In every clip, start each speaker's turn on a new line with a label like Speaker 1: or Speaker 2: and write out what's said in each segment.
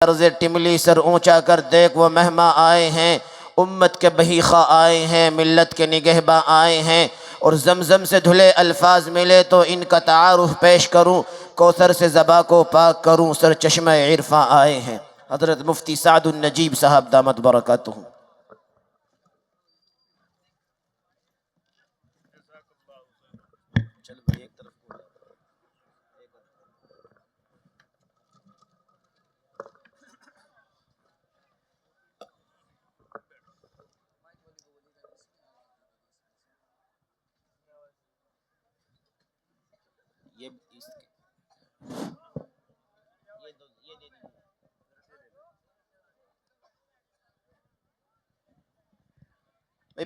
Speaker 1: अर्ज़ टिमली सर ऊंचा कर देख वो मेहमा आए हैं, उम्मत के बहीखा आए हैं, मिल्लत के निगहबा आए हैं। और जमज़म से धुले अल्फाज मिले तो इनका तारुफ पेश करूँ, कौसर से ज़बा को पाक करूँ, सर चश्मा इरफा आए हैं। हज़रत मुफ्ती सादुन नजीब साहब दामत बरकतुहू।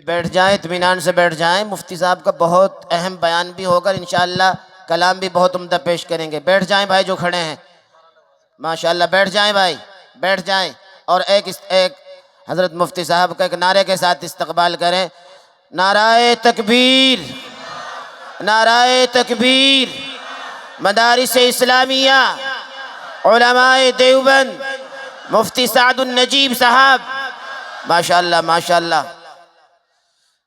Speaker 1: बैठ जाएं, इत्मीनान से बैठ जाएं। मुफ्ती साहब का बहुत अहम बयान भी होगा, इंशाअल्लाह कलाम भी बहुत उम्दा पेश करेंगे। बैठ जाएं भाई जो खड़े हैं, माशाअल्लाह बैठ जाएं भाई, बैठ जाएं। और एक हज़रत मुफ्ती साहब का एक नारे के साथ इस्तकबाल करें। नाराए तकबीर, नाराए तकबीर। मदारिस इस्लामिया, उलमाए देवबंद, मुफ्ती सादुन नजीब साहब, माशाअल्लाह माशाअल्लाह।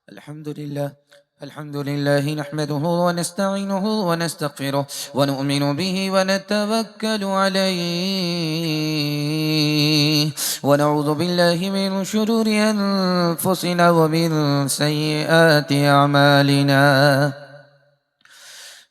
Speaker 2: अल्हम्दुलिल्लाह अल्हम्दुलिल्लाह नहमदुहु व नस्तईनुहु व नस्तगफिरुह व नुमिनु बिही व नतवक्कलु अलैहि व नऊज़ु बिल्लाहि मिन शुरूरि अनफुसिना व मिन सय्यिआति अअमालिना।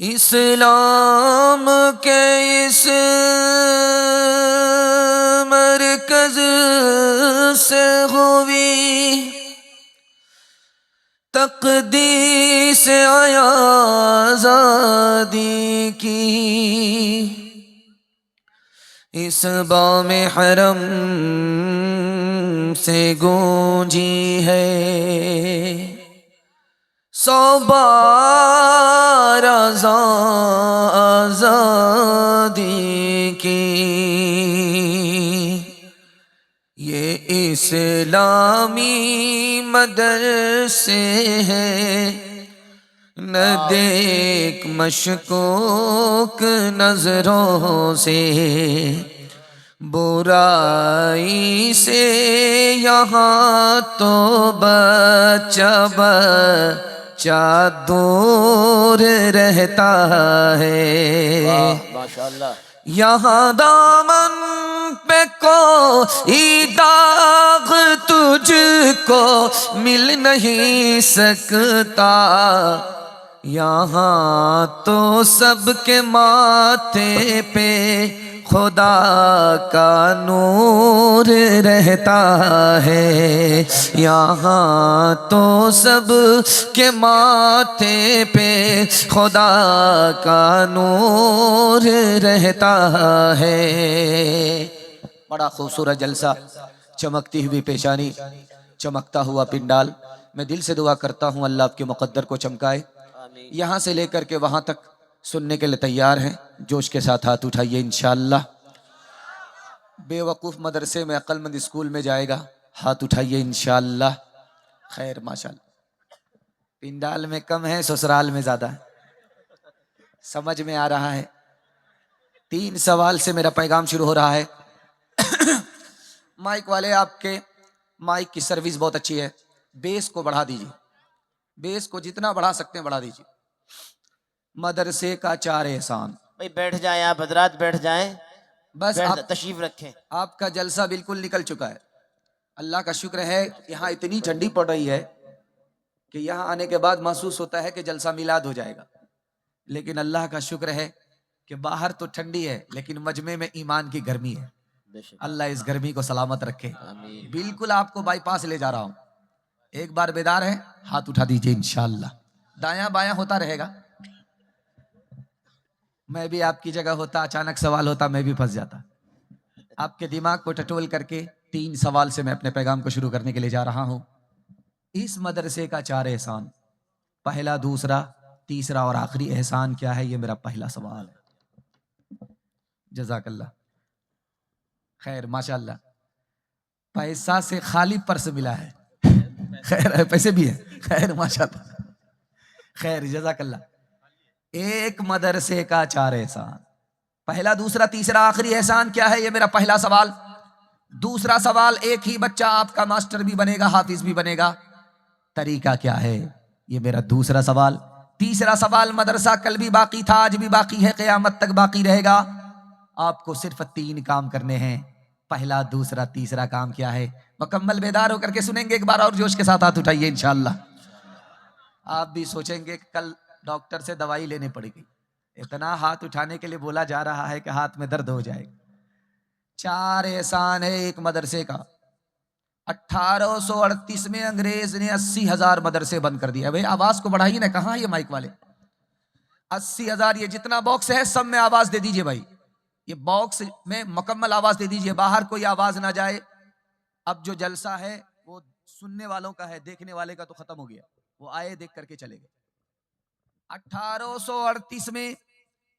Speaker 2: इस्लाम के इस मरकज से हुई तक़दीस आज़ादी की, इस बाम हरम से गूंजी है 100 बार आज़ादी की। ये इस्लामी मदरसे हैं, न देख मशकूक नजरों से, बुराई से यहाँ तो बच्चा दूर रहता है।
Speaker 1: माशाअल्लाह।
Speaker 2: यहाँ दामन पे कोई दाग तुझको मिल नहीं सकता, यहाँ तो सबके माथे पे खुदा का नूर रहता है। यहाँ तो सब के माथे पे खुदा का नूर रहता है। बड़ा खूबसूरत जलसा, चमकती हुई पेशानी, चमकता हुआ पिंडाल। मैं दिल से दुआ करता हूँ अल्लाह आपके मुक़द्दर को चमकाए। यहाँ से लेकर के वहाँ तक सुनने के लिए तैयार हैं? जोश के साथ हाथ उठाइए इंशाअल्लाह। बेवकूफ़ मदरसे में अक्लमंद स्कूल में जाएगा, हाथ उठाइए इंशाअल्लाह। खैर माशाअल्लाह। पिंडाल में कम है, ससुराल में ज़्यादा है। समझ में आ रहा है? 3 सवाल से मेरा पैगाम शुरू हो रहा है। माइक वाले, आपके माइक की सर्विस बहुत अच्छी है, बेस को बढ़ा दीजिए, बेस को जितना बढ़ा सकते हैं बढ़ा दीजिए। मदरसे का 4 एहसान।
Speaker 1: भाई बैठ जाएं, आप हजरात बैठ जाएं,
Speaker 2: बस
Speaker 1: बैठ
Speaker 2: आप,
Speaker 1: तशरीफ रखें।
Speaker 2: आपका जलसा बिल्कुल निकल चुका है। अल्लाह का शुक्र है, यहाँ इतनी ठंडी पड़ रही है कि यहाँ आने के बाद महसूस होता है कि जलसा मिलाद हो जाएगा। लेकिन अल्लाह का शुक्र है कि बाहर तो ठंडी है लेकिन मजमे में ईमान की गर्मी है।
Speaker 1: बेशक।
Speaker 2: अल्लाह इस गर्मी को सलामत रखे।
Speaker 1: आमीन।
Speaker 2: बिल्कुल आपको बाईपास ले जा रहा हूं। एक बार बेदार है, हाथ उठा दीजिए इंशाअल्लाह। दायां बायां होता रहेगा। मैं भी आपकी जगह होता, अचानक सवाल होता, मैं भी फंस जाता। आपके दिमाग को टटोल करके 3 सवाल से मैं अपने पैगाम को शुरू करने के लिए जा रहा हूं। इस मदरसे का 4 एहसान, पहला, दूसरा, तीसरा और आखिरी एहसान क्या है, ये मेरा पहला सवाल है। जज़ाकल्लाह खैर, माशाअल्लाह। पैसा से खाली पर्स मिला है। खैर, पैसे भी है, खैर माशाअल्लाह, खैर जज़ाकल्लाह। एक मदरसे का 4 एहसान, पहला, दूसरा, तीसरा, आखिरी एहसान क्या है, ये मेरा पहला सवाल। दूसरा सवाल, एक ही बच्चा आपका मास्टर भी बनेगा, हाफिज भी बनेगा, तरीका क्या है, ये मेरा दूसरा सवाल। तीसरा सवाल, मदरसा कल भी बाकी था, आज भी बाकी है, क़यामत तक बाकी रहेगा। आपको सिर्फ 3 काम करने हैं। पहला, दूसरा, तीसरा काम क्या है, मुकम्मल बेदार होकर के सुनेंगे। एक बार और जोश के साथ हाथ उठाइए इंशाअल्लाह। आप भी सोचेंगे कि कल डॉक्टर से दवाई लेनी पड़ेगी, इतना हाथ उठाने के लिए बोला जा रहा है कि हाथ में दर्द हो जाएगा। 4 एहसान है एक मदरसे का। 1838 में अंग्रेज ने 80,000 मदरसे बंद कर दिया। भाई आवाज को बढ़ाइए ना, कहाँ है ये माइक वाले? 80,000, ये जितना बॉक्स है सब में आवाज दे दीजिए भाई। ये बॉक्स में मुकम्मल आवाज दे दीजिए, बाहर कोई आवाज ना जाए। अब जो जलसा है वो सुनने वालों का है, देखने वाले का तो खत्म हो गया, वो आए देख करके चले गए। 1838 में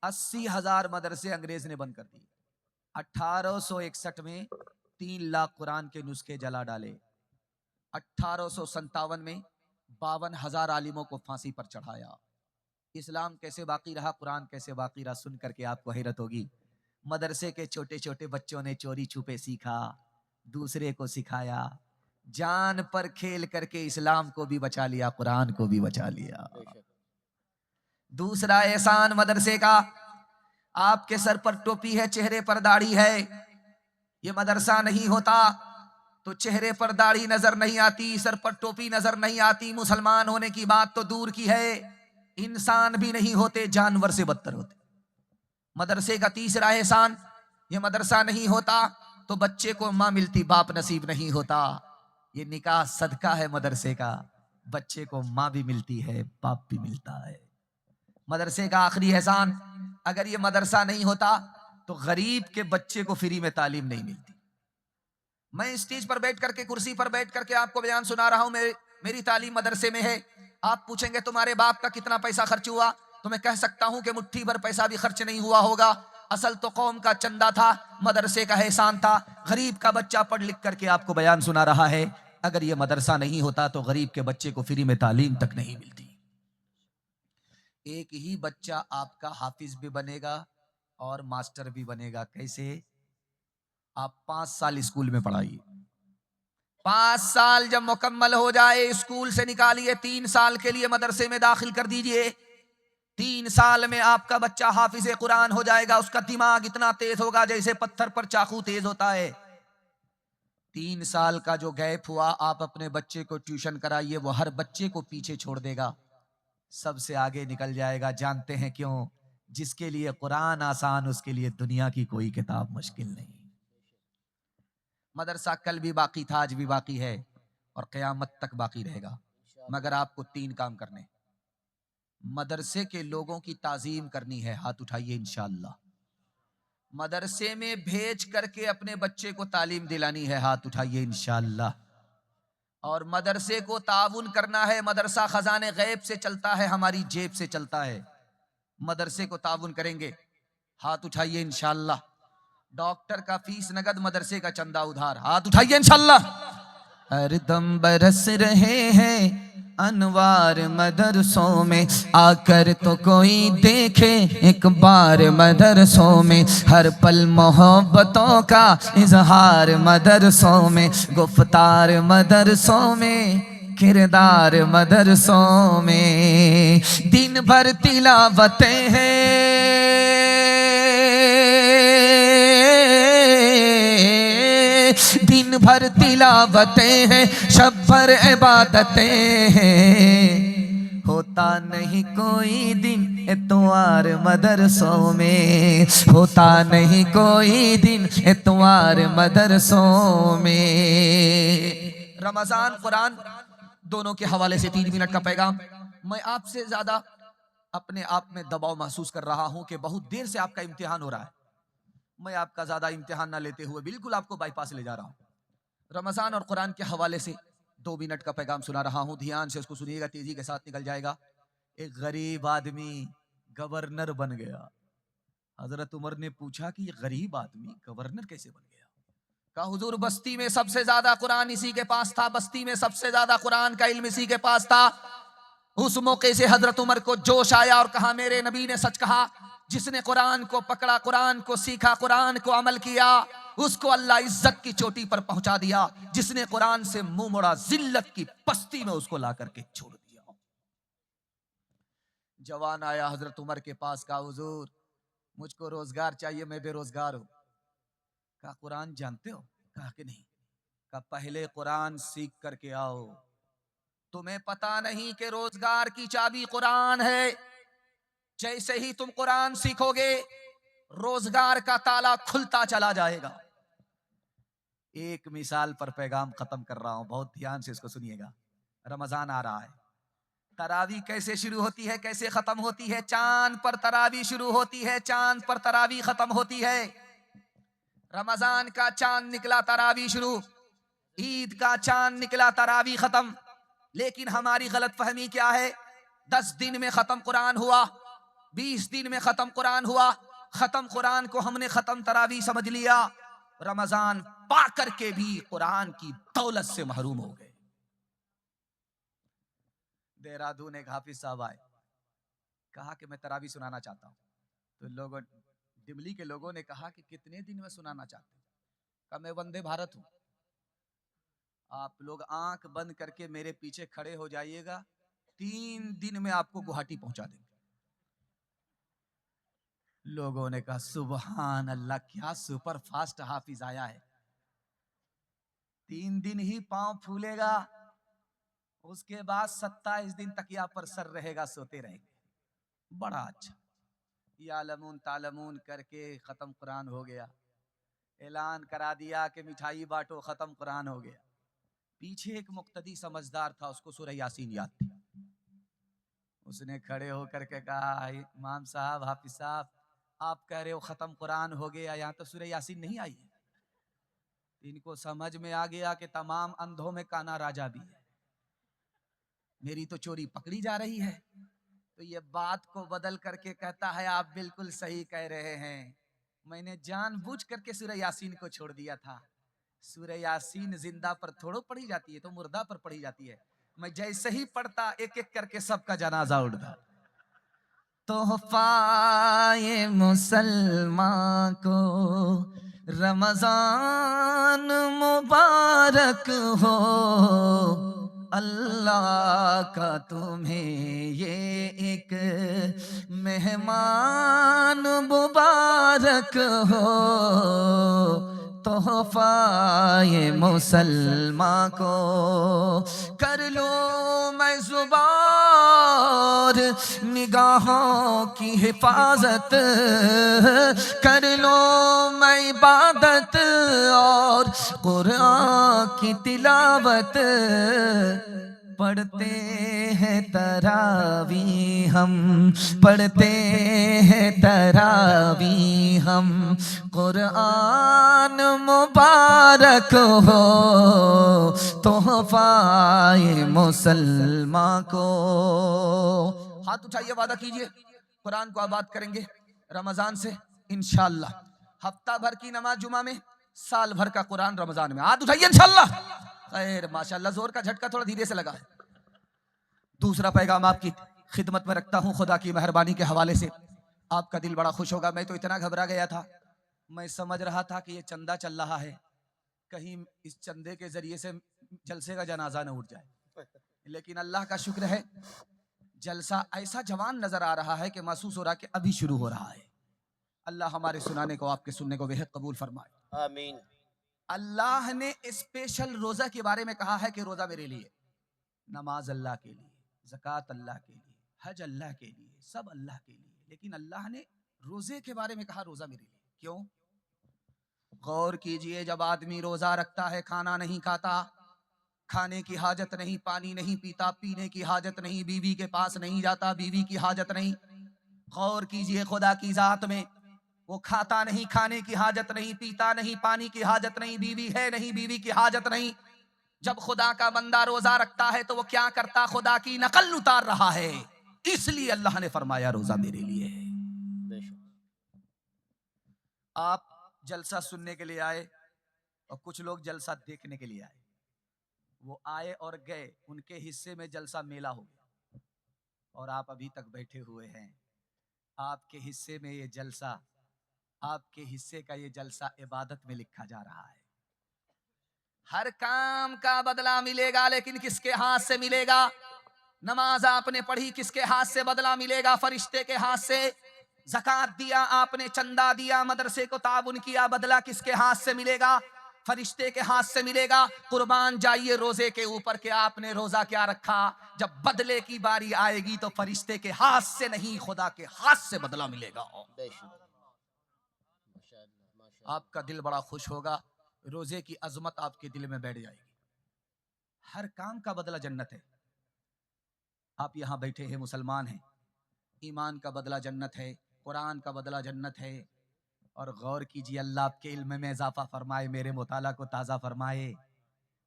Speaker 2: 80,000 मदरसे अंग्रेज ने बंद कर दिए। 1861 में 3 लाख कुरान के नुस्खे जला डाले। 1857 में 52,000 आलिमों को फांसी पर चढ़ाया। इस्लाम कैसे बाकी रहा, कुरान कैसे बाकी रहा, सुन करके आपको हैरत होगी। मदरसे के छोटे छोटे बच्चों ने चोरी छुपे सीखा, दूसरे को सिखाया, जान पर खेल करके इस्लाम को भी बचा लिया, कुरान को भी बचा लिया। दूसरा एहसान मदरसे का, आपके सर पर टोपी है, चेहरे पर दाढ़ी है। ये मदरसा नहीं होता तो चेहरे पर दाढ़ी नजर नहीं आती, सर पर टोपी नजर नहीं आती, मुसलमान होने की बात तो दूर की है, इंसान भी नहीं होते, जानवर से बदतर होते। मदरसे का तीसरा एहसान, ये मदरसा नहीं होता तो बच्चे को माँ मिलती, बाप नसीब नहीं होता। ये निकाह सदका है मदरसे का, बच्चे को माँ भी मिलती है, बाप भी मिलता है। मदरसे का आखिरी एहसान, अगर ये मदरसा नहीं होता तो गरीब के बच्चे को फ्री में तालीम नहीं मिलती। मैं स्टेज पर बैठ करके, कुर्सी पर बैठ करके आपको बयान सुना रहा हूं, मेरी तालीम मदरसे में है। आप पूछेंगे तुम्हारे बाप का कितना पैसा खर्च हुआ, तो मैं कह सकता हूं कि मुट्ठी भर पैसा भी खर्च नहीं हुआ होगा। असल तो कौम का चंदा था, मदरसे का एहसान था। गरीब का बच्चा पढ़ लिख करके आपको बयान सुना रहा है। अगर ये मदरसा नहीं होता तो गरीब के बच्चे को फ्री में तालीम तक नहीं मिलती। एक ही बच्चा आपका हाफिज भी बनेगा और मास्टर भी बनेगा। कैसे? आप 5 साल स्कूल में पढ़ाइए, 5 साल जब मुकम्मल हो जाए स्कूल से निकालिए, 3 साल के लिए मदरसे में दाखिल कर दीजिए। 3 साल में आपका बच्चा हाफिज कुरान हो जाएगा। उसका दिमाग इतना तेज होगा जैसे पत्थर पर चाकू तेज होता है। 3 साल का जो गैप हुआ, आप अपने बच्चे को ट्यूशन कराइए, वो हर बच्चे को पीछे छोड़ देगा, सबसे आगे निकल जाएगा। जानते हैं क्यों? जिसके लिए कुरान आसान, उसके लिए दुनिया की कोई किताब मुश्किल नहीं। मदरसा कल भी बाकी था, आज भी बाकी है और क़यामत तक बाकी रहेगा। मगर आपको 3 काम करने। मदरसे के लोगों की ताजीम करनी है, हाथ उठाइए इंशाअल्लाह। मदरसे में भेज करके अपने बच्चे को तालीम दिलानी है, हाथ उठाइए इंशाअल्लाह। और मदरसे को ताउन करना है। मदरसा खजाने गैब से चलता है, हमारी जेब से चलता है। मदरसे को ताउन करेंगे, हाथ उठाइए इंशाअल्लाह। डॉक्टर का फीस नगद, मदरसे का चंदा उधार, हाथ उठाइए इंशाअल्लाह। हर दम बरस रहे हैं अनवार मदरसों में, आकर तो कोई देखे एक बार मदरसों में। हर पल मोहब्बतों का इजहार मदरसों में, गुफ्तार मदरसों में, किरदार मदरसों में। दिन भर तिलावतें हैं, दिन भर तिलावतें हैं, शब भर इबादतें हैं। होता नहीं कोई दिन इतवार मदरसों में, होता नहीं कोई दिन इतवार मदरसों में। रमजान कुरान दोनों के हवाले से 3 मिनट का पैगाम। मैं आपसे ज्यादा अपने आप में दबाव महसूस कर रहा हूं कि बहुत देर से आपका इम्तिहान हो रहा है। मैं आपका ज्यादा इम्तिहान ना लेते हुए बिल्कुल आपको बाईपास ले जा रहा हूं। रमजान और कुरान के हवाले से 2 मिनट का पैगाम सुना रहा हूं, ध्यान से उसको सुनिएगा, तेजी के साथ निकल जाएगा। एक गरीब आदमी गवर्नर बन गया। हजरत उमर ने पूछा कि ये गरीब आदमी गवर्नर कैसे बन गया? कहा हुजूर बस्ती में सबसे ज्यादा कुरान इसी के पास था, बस्ती में सबसे ज्यादा कुरान का इल्म इसी के पास था। उस मौके से हजरत उमर को जोश आया और कहा मेरे नबी ने सच कहा, जिसने कुरान को पकड़ा, कुरान को सीखा, कुरान को अमल किया, उसको अल्लाह इज्जत की चोटी पर पहुंचा दिया। जिसने कुरान से मुंह मोड़ा, जिल्लत की पस्ती में उसको ला करके छोड़ दिया। जवान आया हजरत उमर के पास, कहा हुजूर मुझको रोजगार चाहिए, मैं बेरोजगार हूं। कहा कुरान जानते हो? कहा कि नहीं। कहा पहले कुरान सीख करके आओ, तुम्हें पता नहीं कि रोजगार की चाबी कुरान है। जैसे ही तुम कुरान सीखोगे रोजगार का ताला खुलता चला जाएगा। एक मिसाल पर पैगाम खत्म कर रहा हूं, बहुत ध्यान से इसको सुनिएगा। रमजान आ रहा है, तरावी कैसे शुरू होती है, कैसे खत्म होती है? चांद पर तरावी शुरू होती है, चांद पर तरावी खत्म होती है। रमजान का चांद निकला, तरावी शुरू। ईद का चांद निकला, तरावी खत्म। लेकिन हमारी गलतफहमी क्या है? 10 दिन में खत्म कुरान हुआ, 20 दिन में खत्म कुरान हुआ। खत्म कुरान को हमने खत्म तरावी समझ लिया। रमजान पा करके भी कुरान की दौलत से महरूम हो गए। देहरादून एक हाफिज साहब आए, कहा कि मैं तरावी सुनाना चाहता हूं। तो लोगों, दिमली के लोगों ने कहा कि कितने दिन में सुनाना चाहते हैं? कहा मैं वंदे भारत हूं, आप लोग आंख बंद करके मेरे पीछे खड़े हो जाइएगा, 3 दिन में आपको गुवाहाटी पहुंचा देंगे। लोगों ने कहा सुबहान अल्लाह, क्या सुपर फास्ट हाफिज आया है। 3 दिन ही पांव फूलेगा, उसके बाद 27 दिन तकिया पर सर रहेगा, सोते रहेंगे। बड़ा अच्छा। यालमून तालमून करके खत्म कुरान हो गया। ऐलान करा दिया कि मिठाई बांटो, खत्म कुरान हो गया। पीछे एक मुक्तदी समझदार था, उसको सूरह यासीन याद थी। उसने खड़े होकर के कहा इमाम साहब, हाफिज साहब, आप कह रहे हो खत्म कुरान हो गया, यहाँ तो सूरह यासीन नहीं आई है। इनको समझ में आ गया कि तमाम अंधों में काना राजा भी है, मेरी तो चोरी पकड़ी जा रही है। तो ये बात को बदल करके कहता है आप बिल्कुल सही कह रहे हैं, मैंने जानबूझ करके सूरह यासीन को छोड़ दिया था। सूरह यासीन जिंदा पर थोड़ो पढ़ी जाती है, तो मुर्दा पर पढ़ी जाती है। मैं जैसे ही पढ़ता एक एक करके सबका जनाजा उठता। तोहफाए मुसलमान को रमजान मुबारक हो, अल्लाह का तुम्हें ये एक मेहमान मुबारक हो। तोहफाए मुसलमान को कर लो मैं ज़ुबार, निगाहों की हिफाजत कर लो मैं इबादत और कुरान की तिलावत। पढ़ते हैं तरावी हम, पढ़ते हैं तरावी हम, कुरान मुबारक हो तोहफाए मुसलमान को। हाथ उठाइए, वादा कीजिए कुरान को आबाद करेंगे रमजान से इंशाअल्लाह। हफ्ता भर की नमाज जुमा में, साल भर का कुरान रमजान में। हाथ उठाइए इंशाअल्लाह। खैर माशाल्लाह, जोर का झटका थोड़ा धीरे से लगा है। दूसरा पैगाम आपकी खिदमत में रखता हूं खुदा की मेहरबानी के हवाले से, आपका दिल बड़ा खुश होगा। मैं तो इतना घबरा गया था, मैं समझ रहा था कि ये चंदा चल रहा है, कहीं इस चंदे के जरिए से जलसे का जनाजा न उठ जाए। लेकिन अल्लाह का शुक्र है, जलसा ऐसा जवान नजर आ रहा है कि महसूस हो रहा है कि अभी शुरू हो रहा है। अल्लाह हमारे सुनाने को, आपके सुनने को बेहद कबूल फरमाए।
Speaker 1: आमीन।
Speaker 2: अल्लाह ने स्पेशल रोजा के बारे में कहा है कि रोजा मेरे लिए, नमाज अल्लाह के लिए, ज़कात अल्लाह के लिए, हज अल्लाह के लिए, सब अल्लाह के लिए। लेकिन अल्लाह ने रोजे के बारे में कहा रोजा मेरे लिए, क्यों? गौर कीजिए, जब आदमी रोजा रखता है, खाना नहीं खाता, खाने की हाजत नहीं, पानी नहीं पीता, पीने की हाजत नहीं, बीवी के पास नहीं जाता, बीवी की हाजत नहीं। गौर कीजिए खुदा की जात में, वो खाता नहीं, खाने की हाजत नहीं, पीता नहीं, पानी की हाजत नहीं, बीवी है नहीं, बीवी की हाजत नहीं। जब खुदा का बंदा रोजा रखता है तो वो क्या करता? खुदा की नकल उतार रहा है। इसलिए अल्लाह ने फरमाया रोजा मेरे लिए है। आप जलसा सुनने के लिए आए और कुछ लोग जलसा देखने के लिए आए। वो आए और गए, उनके हिस्से में जलसा मेला हो गया और आप अभी तक बैठे हुए हैं। आपके हिस्से में ये जलसा, आपके हिस्से का ये जलसा इबादत में लिखा जा रहा है। हर काम का बदला मिलेगा, लेकिन किसके हाथ से मिलेगा? नमाज आपने पढ़ी, किसके हाथ से बदला मिलेगा? फरिश्ते के हाथ से। ज़कात दिया आपने, चंदा दिया, मदरसे को ताउन किया, बदला किसके हाथ से मिलेगा? फरिश्ते के हाथ से मिलेगा। कुर्बान जाइए रोजे के ऊपर कि आपने रोजा क्या रखा। जब बदले की बारी आएगी तो फरिश्ते के हाथ से नहीं, खुदा के हाथ से बदला मिलेगा। आपका दिल बड़ा खुश होगा, रोजे की अजमत आपके दिल में बैठ जाएगी। हर काम का बदला जन्नत है। आप यहां बैठे हैं, मुसलमान हैं, ईमान का बदला जन्नत है, कुरान का बदला जन्नत है। और गौर कीजिए, अल्लाह आपके इल्म में इजाफा फरमाए, मेरे मुताला को ताज़ा फरमाए।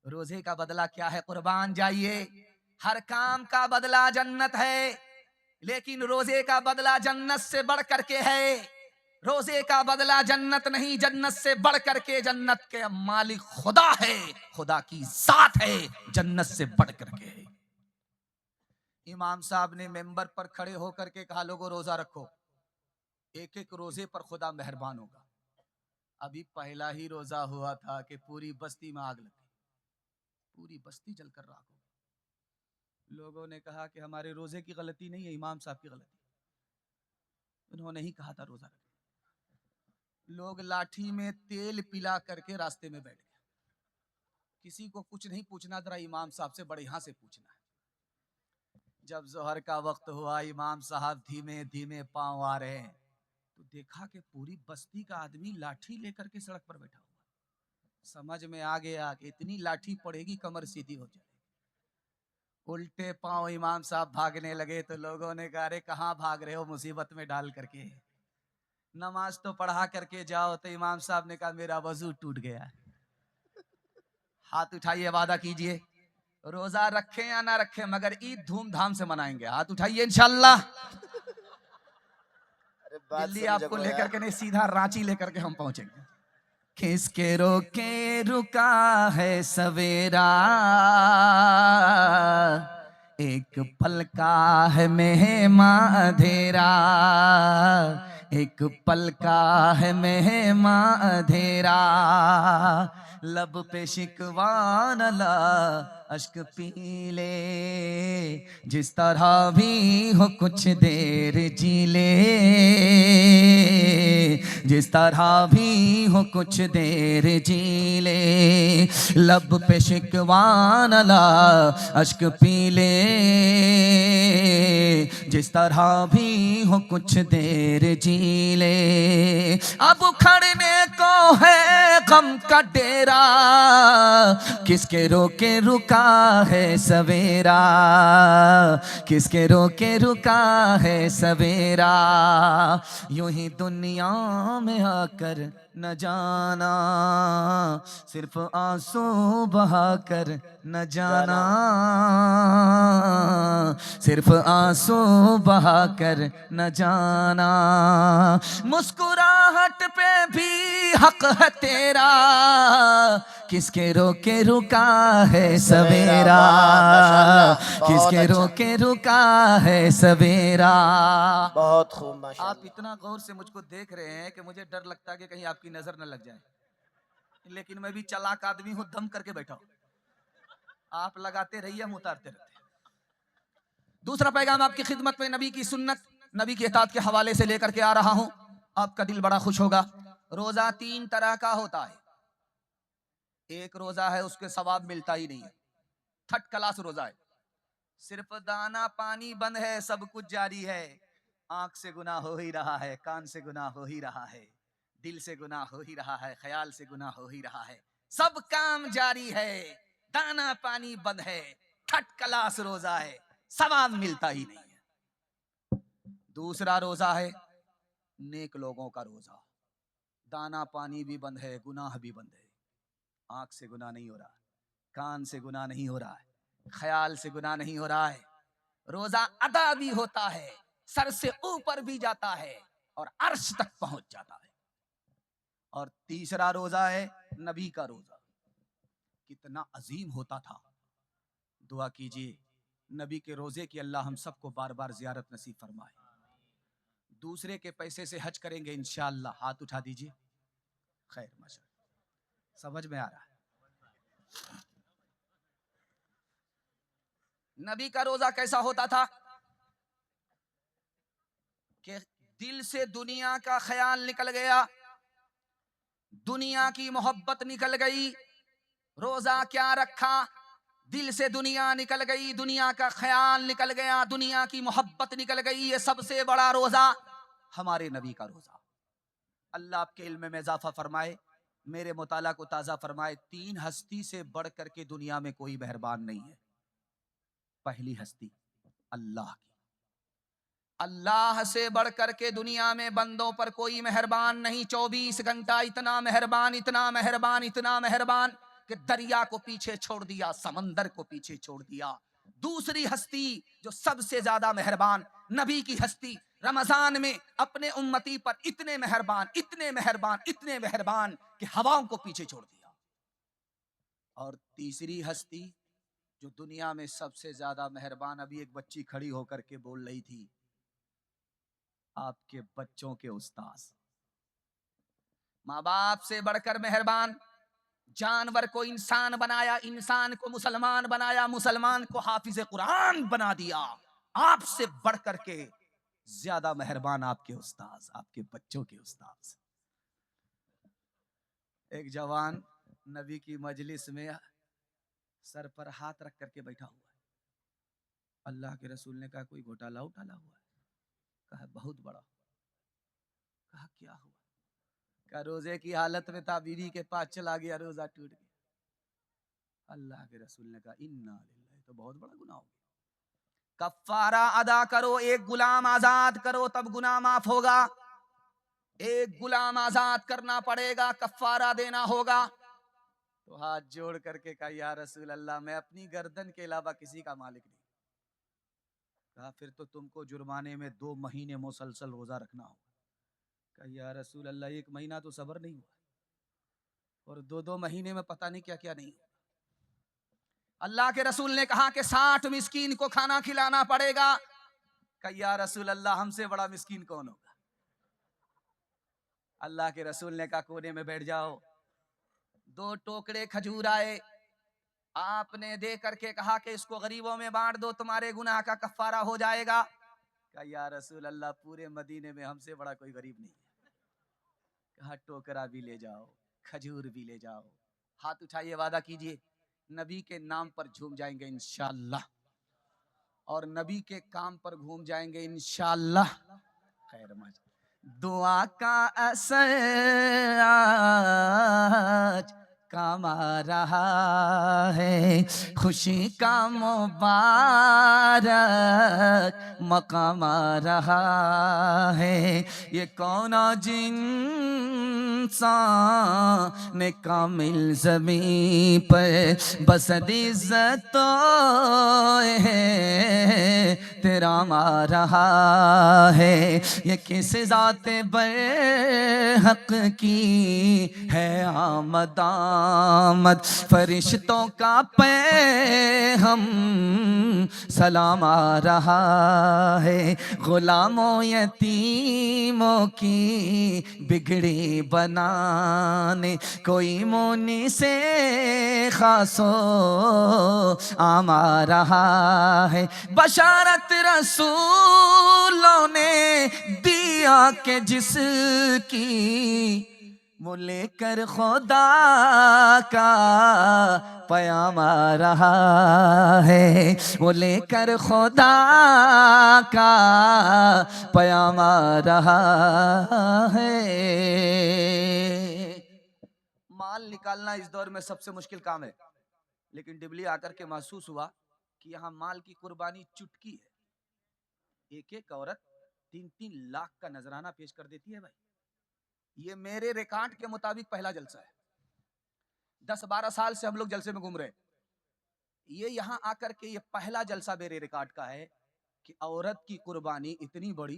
Speaker 2: रोजे का बदला क्या है? कुर्बान जाइए। हर काम का बदला जन्नत है, लेकिन रोजे का बदला जन्नत से बढ़ करके है। रोजे का बदला जन्नत नहीं, जन्नत से बढ़ करके। जन्नत के मालिक खुदा है, खुदा की जात है, जन्नत से बढ़ करके है। इमाम साहब ने मेंबर पर खड़े होकर के कहा, लोगों रोजा रखो, एक एक रोजे पर खुदा मेहरबान होगा। अभी पहला ही रोजा हुआ था कि पूरी बस्ती में आग लगी, पूरी बस्ती जलकर राख हो गई। लोगों ने कहा कि हमारे रोजे की गलती नहीं है, इमाम साहब की गलती, उन्होंने ही कहा था रोजा रखो। लोग लाठी में तेल पिला करके रास्ते में बैठ गए। किसी को कुछ नहीं पूछना, जरा इमाम साहब से बड़े यहां से पूछना है। जब जोहर का वक्त हुआ, इमाम साहब धीमे धीमे पांव आ रहे हैं, तो देखा कि पूरी बस्ती का आदमी लाठी लेकर के सड़क पर बैठा हुआ। समझ में आ गया कि इतनी लाठी पड़ेगी कमर सीधी हो जाएगी। उल्टे पांव इमाम साहब भागने लगे तो लोगों ने कहा, अरे कहाँ भाग रहे हो मुसीबत में डाल करके, नमाज तो पढ़ा करके जाओ। तो इमाम साहब ने कहा, मेरा वजू टूट गया। हाथ उठाइए, वादा कीजिए, रोजा रखें या ना रखें, मगर ईद धूमधाम से मनाएंगे। हाथ उठाइए, इंशाल्लाह। दिल्ली आपको लेकर के नहीं, सीधा रांची लेकर के हम पहुंचेंगे। किसके रोके रुका है सवेरा, एक पल का है मेहमां अंधेरा, एक पल का है मेहमां अंधेरा। लब पे शिकवान ला अश्क पी ले, जिस तरह भी हो कुछ देर जी ले, जिस तरह भी हो कुछ देर जी ले। लब पे शिकवान ला अश्क पी ले, जिस तरह भी हो कुछ देर जी ले। अब खड़ने को है गम का डेरा, किसके रोके रुका है सवेरा, किसके रोके रुका है सवेरा। यूं ही दुनिया में आकर न जाना, सिर्फ आंसू बहाकर न जाना, सिर्फ आंसू बहाकर न जाना। मुस्कुरा आहट पे भी हक है तेरा, किसके रोके रुका है सवेरा, किसके रोके रुका है सवेरा।
Speaker 1: बहुत खूब
Speaker 2: आप
Speaker 1: माशाल्लाह।
Speaker 2: इतना गौर से मुझको देख रहे हैं कि मुझे डर लगता है कि कहीं आपकी नजर न लग जाए, लेकिन मैं भी चालाक आदमी हूं, दम करके बैठा हूं। आप लगाते रहिए, हम उतारते रहते हैं। दूसरा पैगाम आपकी खिदमत में नबी की सुन्नत, नबी की इताअत के हवाले से लेकर के आ रहा हूं, आपका दिल बड़ा खुश होगा। रोजा 3 तरह का होता है। एक रोजा है उसके सवाब मिलता ही नहीं है, थर्ड क्लास रोजा है, सिर्फ दाना पानी बंद है, सब कुछ जारी है। आंख से गुनाह हो ही रहा है, कान से गुनाह हो ही रहा है, दिल से गुनाह हो ही रहा है, ख्याल से गुनाह हो ही रहा है, सब काम जारी है, दाना पानी बंद है, थर्ड क्लास रोजा है, सवाब मिलता ही नहीं है। दूसरा रोजा है नेक लोगों का रोजा, दाना पानी भी बंद है, गुनाह भी बंद है, आंख से गुनाह नहीं हो रहा, कान से गुनाह नहीं हो रहा है, ख्याल से गुनाह नहीं हो रहा है, रोजा अदा भी होता है, सर से ऊपर भी जाता है और अर्श तक पहुंच जाता है। और तीसरा रोजा है नबी का रोजा, कितना अजीम होता था। दुआ कीजिए नबी के रोजे की अल्लाह हम सबको बार बार जियारत नसीब फरमाए। दूसरे के पैसे से हज करेंगे इंशाअल्लाह, हाथ उठा दीजिए। खैर माशाअल्लाह, समझ में आ रहा है। नबी का रोजा कैसा होता था कि दिल से दुनिया का ख्याल निकल गया, दुनिया की मोहब्बत निकल गई। रोजा क्या रखा, दिल से दुनिया निकल गई, दुनिया का ख्याल निकल गया, दुनिया की मोहब्बत निकल गई। ये सबसे बड़ा रोजा हमारे नबी का रोजा। अल्लाह आपके इल्म में इजाफा फरमाए, मेरे मुताला को ताजा फरमाए। 3 हस्ती से बढ़ करके दुनिया में कोई मेहरबान नहीं है। पहली हस्ती अल्लाह की, अल्लाह से बढ़ करके दुनिया में बंदों पर कोई मेहरबान नहीं। 24 घंटा इतना मेहरबान, इतना मेहरबान, इतना मेहरबान कि दरिया को पीछे छोड़ दिया, समंदर को पीछे छोड़ दिया। दूसरी हस्ती जो सबसे ज्यादा मेहरबान, नबी की हस्ती, रमजान में अपने उम्मती पर इतने मेहरबान, इतने मेहरबान, इतने मेहरबान कि हवाओं को पीछे छोड़ दिया। और तीसरी हस्ती जो दुनिया में सबसे ज्यादा मेहरबान, अभी एक बच्ची खड़ी होकर के बोल रही थी, आपके बच्चों के उस्ताद। माँ बाप से बढ़कर मेहरबान, जानवर को इंसान बनाया, इंसान को मुसलमान बनाया, मुसलमान को हाफिज कुरान बना दिया। आपसे बढ़ करके ज्यादा मेहरबान आपके उस्ताद, आपके बच्चों के उस्ताद। एक जवान नबी की मजलिस में सर पर हाथ रख करके बैठा हुआ है। अल्लाह के रसूल ने कहा कोई घोटाला उठाला हुआ है? कहा बहुत बड़ा। कहा क्या हुआ? कहा रोजे की हालत में था, बीवी के पास चला गया, रोजा टूट गया। अल्लाह के रसूल ने कहा इन्ना लिल्लाह, तो बहुत बड़ा गुनाह हो गया। कफ्फारा अदा करो, एक गुलाम आजाद करो, तब गुनाह माफ होगा। एक गुलाम आजाद करना पड़ेगा, कफ्फारा देना होगा। तो हाथ जोड़ करके कहा या रसूल अल्लाह, मैं अपनी गर्दन के अलावा किसी का मालिक नहीं। कहा फिर तो तुमको जुर्माने में 2 महीने मुसलसल रोजा रखना होगा। कहा या रसूल अल्लाह, 1 महीना तो सब्र नहीं हुआ और 2-2 महीने में पता नहीं क्या क्या नहीं हुआ। अल्लाह के रसूल ने कहा कि 60 मिस्कीन को खाना खिलाना पड़ेगा। कहा या रसूल अल्लाह, हमसे बड़ा मिस्कीन कौन होगा? अल्लाह के रसूल ने कहा कोने में बैठ जाओ। 2 टोकरे खजूर आए, आपने दे करके कहा कि इसको गरीबों में बांट दो, तुम्हारे गुनाह का कफ्फारा हो जाएगा। कहा या रसूल अल्लाह, पूरे मदीने में हमसे बड़ा कोई गरीब नहीं है। कहा टोकरा भी ले जाओ, खजूर भी ले जाओ। हाथ उठाइए, वादा कीजिए नबी के नाम पर झूम जाएंगे इंशाअल्लाह, और नबी के काम पर घूम जाएंगे इंशाअल्लाह। खैर दुआ का असर आज काम आ रहा है, खुशी का मुबारक मकाम आ रहा है। ये कौन इंसान ने कामिल ज़मीं पर बसद इज़्ज़तों है, एहतराम आ रहा है। ये किस ज़ाते बरहक की है आमद आमद, फरिश्तों का हम सलाम आ रहा है। गुलामों यतीमों की बिगड़ी बनाने, कोई मोनी से खासो आम आ रहा है। बशारत रसूलों ने दिया के जिसकी, वो लेकर खुदा का पैगाम आ रहा है। वो लेकर खुदा का पैगाम आ रहा है। माल निकालना इस दौर में सबसे मुश्किल काम है, लेकिन डिबली आकर के महसूस हुआ कि यहाँ माल की कुर्बानी चुटकी है। एक एक औरत 3-3 लाख का नजराना पेश कर देती है भाई। ये मेरे रिकॉर्ड के मुताबिक पहला जलसा है। 10-12 साल से हम लोग जलसे में घूम रहे हैं। ये यहाँ आकर के ये पहला जलसा मेरे रिकॉर्ड का है कि औरत की कुर्बानी इतनी बड़ी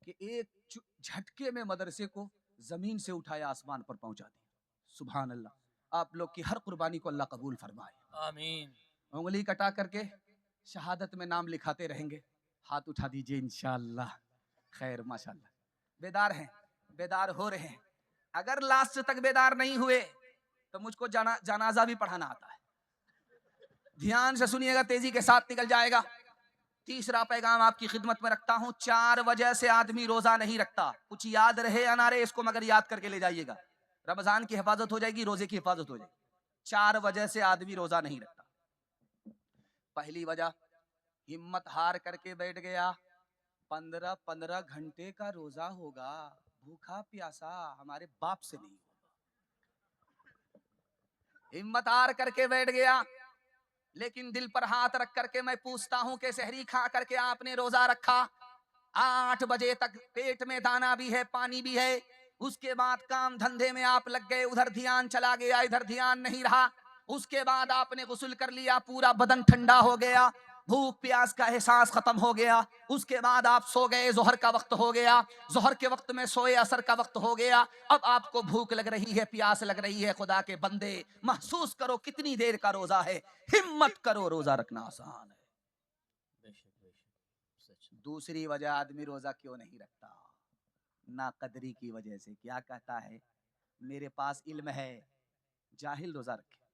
Speaker 2: कि एक झटके में मदरसे को जमीन से उठाया आसमान पर पहुंचा दिया। सुभान अल्लाह। आप लोग की हर कुर्बानी को अल्लाह कबूल फरमाए, आमीन। उंगली कटा करके शहादत में नाम लिखाते रहेंगे। हाथ उठा दीजिए इंशाअल्लाह। खैर माशाअल्लाह, बेदार हैं, बेदार हो रहे हैं। अगर लास्ट तक बेदार नहीं हुए तो मुझको जनाजा भी पढ़ाना आता है। ध्यान से सुनिएगा, तेजी के साथ निकल जाएगा। तीसरा पैगाम आपकी खिदमत में रखता हूं। 4 वजह से आदमी रोजा नहीं रखता। कुछ याद रहे या ना रहे इसको मगर याद करके ले जाइएगा। रमजान की हिफाजत हो जाएगी, रोजे की हिफाजत हो जाएगी। 4 वजह से आदमी रोजा नहीं रखता। पहली वजह, हिम्मत हार करके बैठ गया। 15-15 घंटे का रोजा होगा, भूखा प्यासा, हमारे बाप से नहीं होगा। हिम्मत हार करके बैठ गया, लेकिन दिल पर हाथ रख करके मैं पूछता हूं कि सहरी खा करके आपने रोजा रखा, 8 बजे तक पेट में दाना भी है, पानी भी है, उसके बाद काम धंधे में आप लग गए, उधर ध्यान चला गया, इधर ध्यान नहीं रहा। उसके बाद आपने गुस्ल कर लिया, पूरा बदन ठंडा हो गया, भूख प्यास का एहसास खत्म हो गया। उसके बाद आप सो गए, जोहर का वक्त हो गया, जोहर के वक्त में सोए, असर का वक्त हो गया। अब आपको भूख लग रही है, प्यास लग रही है। खुदा के बंदे महसूस करो कितनी देर का रोजा है, हिम्मत करो, रोजा रखना आसान है। दूसरी वजह आदमी रोजा क्यों नहीं रखता, ना कदरी की वजह से। क्या कहता है, मेरे पास इल्म है, जाहिल रोजा रखे।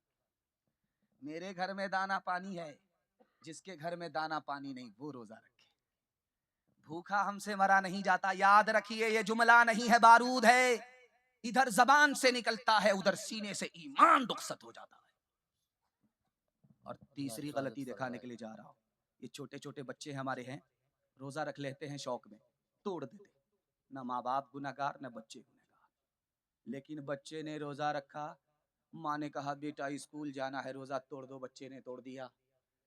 Speaker 2: मेरे घर में दाना पानी है, जिसके घर में दाना पानी नहीं वो रोजा रखे। भूखा हमसे मरा नहीं जाता। याद रखिए, ये जुमला नहीं है, बारूद है। इधर जबान से निकलता है, उधर सीने से ईमान रुखसत हो जाता है। और तीसरी गलती दिखाने के लिए जा रहा हूं। ये छोटे छोटे बच्चे हमारे हैं, रोजा रख लेते हैं शौक में, तोड़ देते। ना माँ बाप गुनहगार, ना बच्चे गुनहगार। लेकिन बच्चे ने रोजा रखा, माँ ने कहा बेटा स्कूल जाना है, रोजा तोड़ दो, बच्चे ने तोड़ दिया।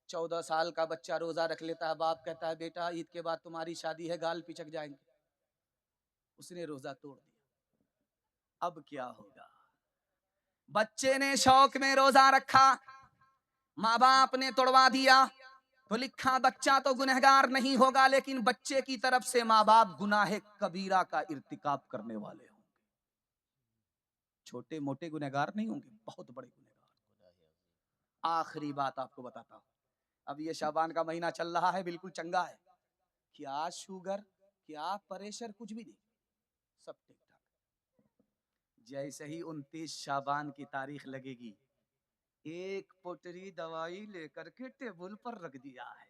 Speaker 2: 14 साल का बच्चा रोजा रख लेता है, बाप कहता है बेटा ईद के बाद तुम्हारी शादी है, गाल पिचक जाएंगे। उसने रोजा तोड़ दिया। अब क्या होगा? बच्चे ने शौक में रोजा रखा, माँ बाप ने तोड़वा दिया, तो लिखा बच्चा तो गुनहगार नहीं होगा, लेकिन बच्चे की तरफ से माँ बाप गुनाह कबीरा का इर्तिकाब करने वाले होंगे। छोटे मोटे गुनहगार नहीं होंगे, बहुत बड़े गुनहगार। आखिरी बात आपको बताता हूं। अब ये शाबान का महीना चल रहा है, बिल्कुल चंगा है। क्या शुगर, क्या प्रेशर, कुछ भी नहीं, सब ठीक ठाक। जैसे ही 29 शाबान की तारीख लगेगी, एक पोटरी दवाई लेकर के टेबल पर रख दिया है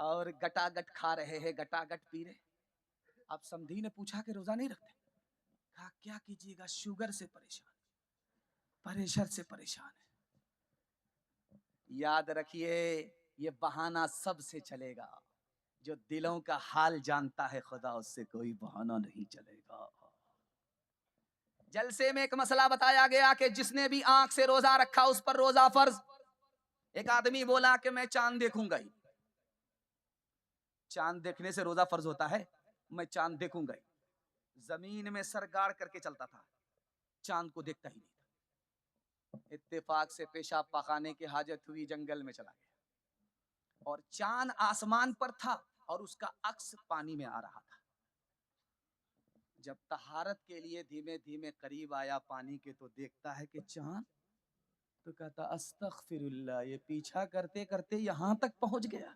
Speaker 2: और गटागट खा रहे हैं, गटागट पी रहे। अब समधी ने पूछा कि रोजा नहीं रखते? कहा क्या कीजिएगा, शुगर से परेशान, प्रेशर से परेशान है। याद रखिए, ये बहाना सबसे चलेगा, जो दिलों का हाल जानता है खुदा, उससे कोई बहाना नहीं चलेगा। जलसे में एक मसला बताया गया कि जिसने भी आंख से रोजा रखा उस पर रोजा फर्ज। एक आदमी बोला कि मैं चांद देखूंगा ही। चांद देखने से रोजा फर्ज होता है? मैं चांद देखूंगा ही। जमीन में सर गाड़ करके चलता था, चांद को देखता ही नहीं था। इत्तेफाक से पेशाब पखाने की हाजत हुई, जंगल में चला गया।
Speaker 3: और चांद आसमान पर था और उसका अक्स पानी में आ रहा था। जब तहारत के लिए धीमे धीमे करीब आया पानी के तो देखता है कि चांद, तो कहता अस्तगफिरुल्लाह, ये पीछा करते करते यहां तक पहुंच गया।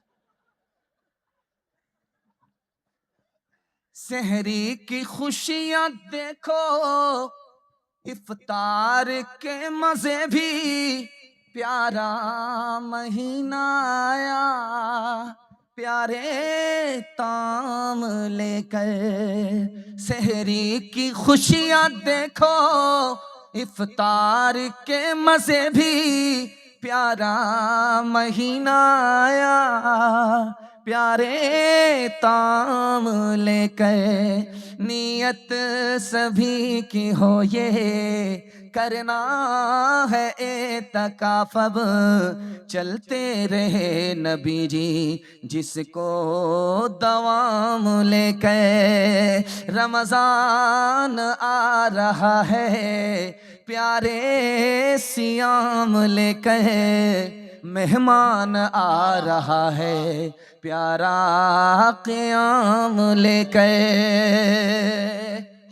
Speaker 2: सहरी की खुशियां देखो, इफ्तार के मजे भी, प्यारा महीना आया, प्यारे ताम लेकर। सहरी की खुशियां देखो, इफ्तार के मजे भी, प्यारा महीना आया, प्यारे ताम लेकर। नियत सभी की हो ये, करना है एतकाफ, अब चलते रहे नबी जी जिसको दवाम लेकर। रमजान आ रहा है, प्यारे सियाम लेकर। मेहमान आ रहा है, प्यारा क़याम लेकर।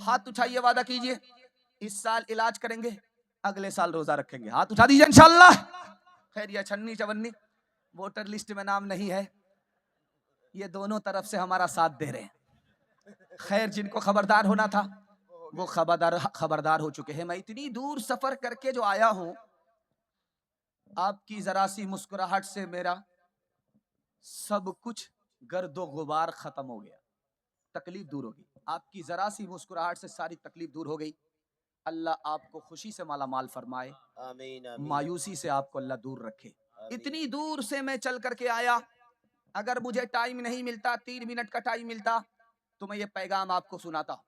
Speaker 3: हाथ उठाइए, वादा कीजिए इस साल इलाज करेंगे, अगले साल रोजा रखेंगे। हाथ उठा दीजिए इंशाल्लाह। खैर ये छन्नी चवन्नी वोटर लिस्ट में नाम नहीं है, ये दोनों तरफ से हमारा साथ दे रहे हैं। खैर जिनको खबरदार होना था वो खबरदार हो चुके हैं। मैं इतनी दूर सफर करके जो आया हूं, आपकी जरा सी मुस्कुराहट से मेरा सब कुछ गर्दो गुबार खत्म हो गया, तकलीफ दूर हो गई। आपकी जरा सी मुस्कुराहट से सारी तकलीफ दूर हो गई। अल्लाह आपको खुशी से माला माल फरमाए,
Speaker 1: आमीन आमीन।
Speaker 3: मायूसी से आपको अल्लाह दूर रखे।
Speaker 1: आमीन।
Speaker 3: इतनी दूर से मैं चल करके आया, अगर मुझे टाइम नहीं मिलता, 3 मिनट का टाइम मिलता, तो मैं ये पैगाम आपको सुनाता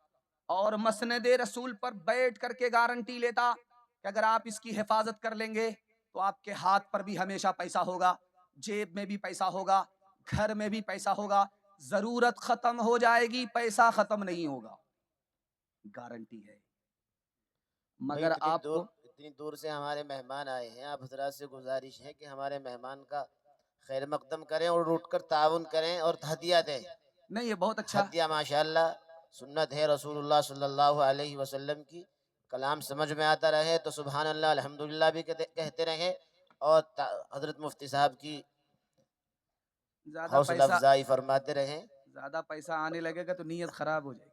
Speaker 3: और मसनद रसूल पर बैठ करके गारंटी लेता कि अगर आप इसकी हिफाजत कर लेंगे तो आपके हाथ पर भी हमेशा पैसा होगा, जेब में भी पैसा होगा, घर में भी पैसा होगा। जरूरत खत्म हो जाएगी, पैसा खत्म नहीं होगा, गारंटी है।
Speaker 1: भाई
Speaker 3: मगर आपको
Speaker 1: इतनी दूर से हमारे मेहमान आए हैं, आप हजरात से गुजारिश है कि हमारे मेहमान का खैर मकदम करें और उठ कर ताउन करें और हदिया दें।
Speaker 3: नहीं, ये बहुत अच्छा।
Speaker 1: हदिया माशाल्लाह सुन्नत है रसूलुल्लाह सल्लल्लाहु अलैहि वसल्लम की। कलाम समझ में आता रहे तो सुभान अल्लाह अल्हम्दुलिल्लाह भी कहते रहें, और हजरत मुफ्ती साहब की
Speaker 3: ज्यादा
Speaker 1: हौसला
Speaker 3: पैसा
Speaker 1: अफजाई फरमाते रहें।
Speaker 3: ज्यादा पैसा आने लगेगा तो नीयत खराब हो जाएगी।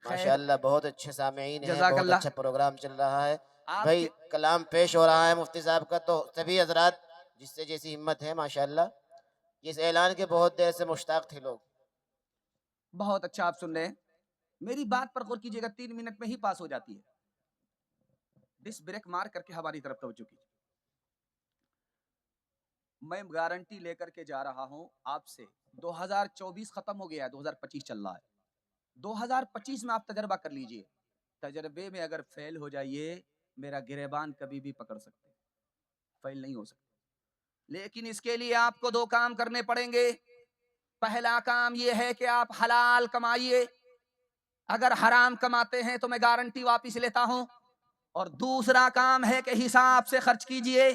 Speaker 3: खैर
Speaker 1: माशाल्लाह बहुत अच्छे सामीन हैं, बहुत
Speaker 3: जज़ाकल्लाह।
Speaker 1: अच्छा प्रोग्राम चल रहा है। भाई
Speaker 3: आपके
Speaker 1: कलाम पेश हो रहा है मुफ्ती साहब का, तो सभी हजरात जिससे जैसी हिम्मत है माशाल्लाह, इस ऐलान के बहुत देर से मुश्ताक थे लोग।
Speaker 3: बहुत अच्छा आप सुन रहे हैं, मेरी बात पर गौर कीजिएगा, 3 मिनट में ही पास हो जाती है। डिस्क ब्रेक मार करके हमारी तरफ तवज्जो कीजिए। मैं गारंटी लेकर के जा रहा हूं आपसे, 2024 खत्म हो गया है, 2025 चल रहा है। 2025 में आप तजर्बा कर लीजिए, तजर्बे में अगर फेल हो जाइए, मेरा गिरेबान कभी भी पकड़ सकते, फेल नहीं हो सकते। लेकिन इसके लिए आपको 2 काम करने पड़ेंगे। पहला काम यह है कि आप हलाल कमाइए, अगर हराम कमाते हैं तो मैं गारंटी वापस लेता हूं। और दूसरा काम है कि हिसाब से खर्च कीजिए,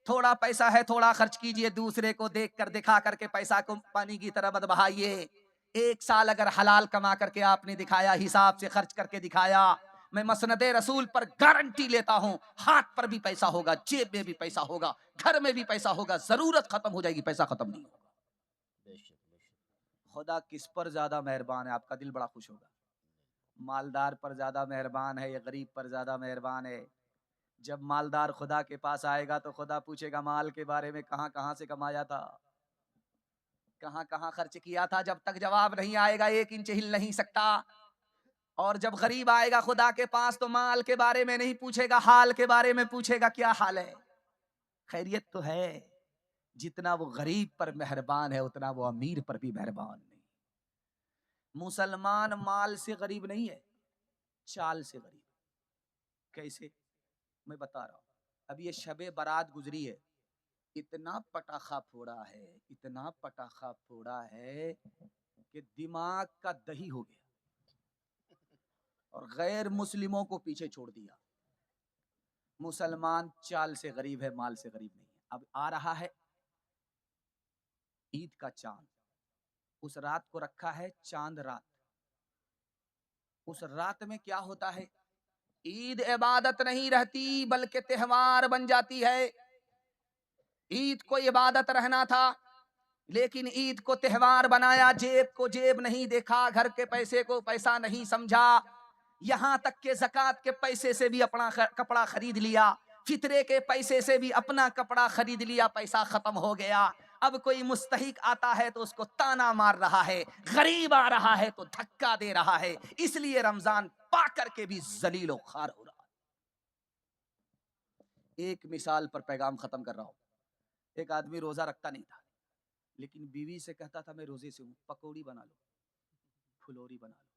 Speaker 3: थोड़ा पैसा है थोड़ा खर्च कीजिए, दूसरे को देख कर दिखा करके पैसा को पानी की तरह मत बहाइए। 1 साल अगर हलाल कमा करके आपने दिखाया, हिसाब से खर्च करके दिखाया, मैं मसनद रसूल पर गारंटी लेता हूं, हाथ पर भी पैसा होगा, जेब में भी पैसा होगा, घर में भी पैसा होगा, जरूरत खत्म हो जाएगी, पैसा खत्म नहीं होगा। खुदा किस पर ज्यादा मेहरबान है, आपका दिल बड़ा खुश होगा। मालदार पर ज्यादा मेहरबान है या गरीब पर ज्यादा मेहरबान है? जब मालदार खुदा के पास आएगा तो खुदा पूछेगा माल के बारे में, कहां कहां से कमाया था, कहां कहां खर्च किया था। जब तक जवाब नहीं आएगा 1 इंच हिल नहीं सकता। और जब गरीब आएगा खुदा के पास तो माल के बारे में नहीं पूछेगा, हाल के बारे में पूछेगा, क्या हाल है, खैरियत तो है। जितना वो गरीब पर मेहरबान है उतना वो अमीर पर भी मेहरबान नहीं। मुसलमान माल से गरीब नहीं है, चाल से गरीब। कैसे, मैं बता रहा हूं। अब ये शबे बारात गुजरी है, इतना पटाखा फोड़ा है, इतना पटाखा फोड़ा है कि दिमाग का दही हो गया और गैर मुस्लिमों को पीछे छोड़ दिया। मुसलमान चाल से गरीब है, माल से गरीब नहीं है। अब आ रहा है ईद का चांद, उस रात को रखा है चांद रात। उस रात में क्या होता है, ईद इबादत नहीं रहती बल्कि त्योहार बन जाती है। ईद को इबादत रहना था, लेकिन ईद को त्योहार बनाया। जेब को जेब नहीं देखा, घर के पैसे को पैसा नहीं समझा, यहां तक के ज़कात के पैसे से भी अपना कपड़ा खरीद लिया, फितरे के पैसे से भी अपना कपड़ा खरीद लिया। पैसा खत्म हो गया। अब कोई मुस्तहिक आता है तो उसको ताना मार रहा है, गरीब आ रहा है तो धक्का दे रहा है। इसलिए रमजान पा करके भी जलीलो खार हो रहा है। एक मिसाल पर पैगाम खत्म कर रहा हूं। एक आदमी रोजा रखता नहीं था, लेकिन बीवी से कहता था मैं रोजे से हूं, पकौड़ी बना लो, फुलौरी बना लो।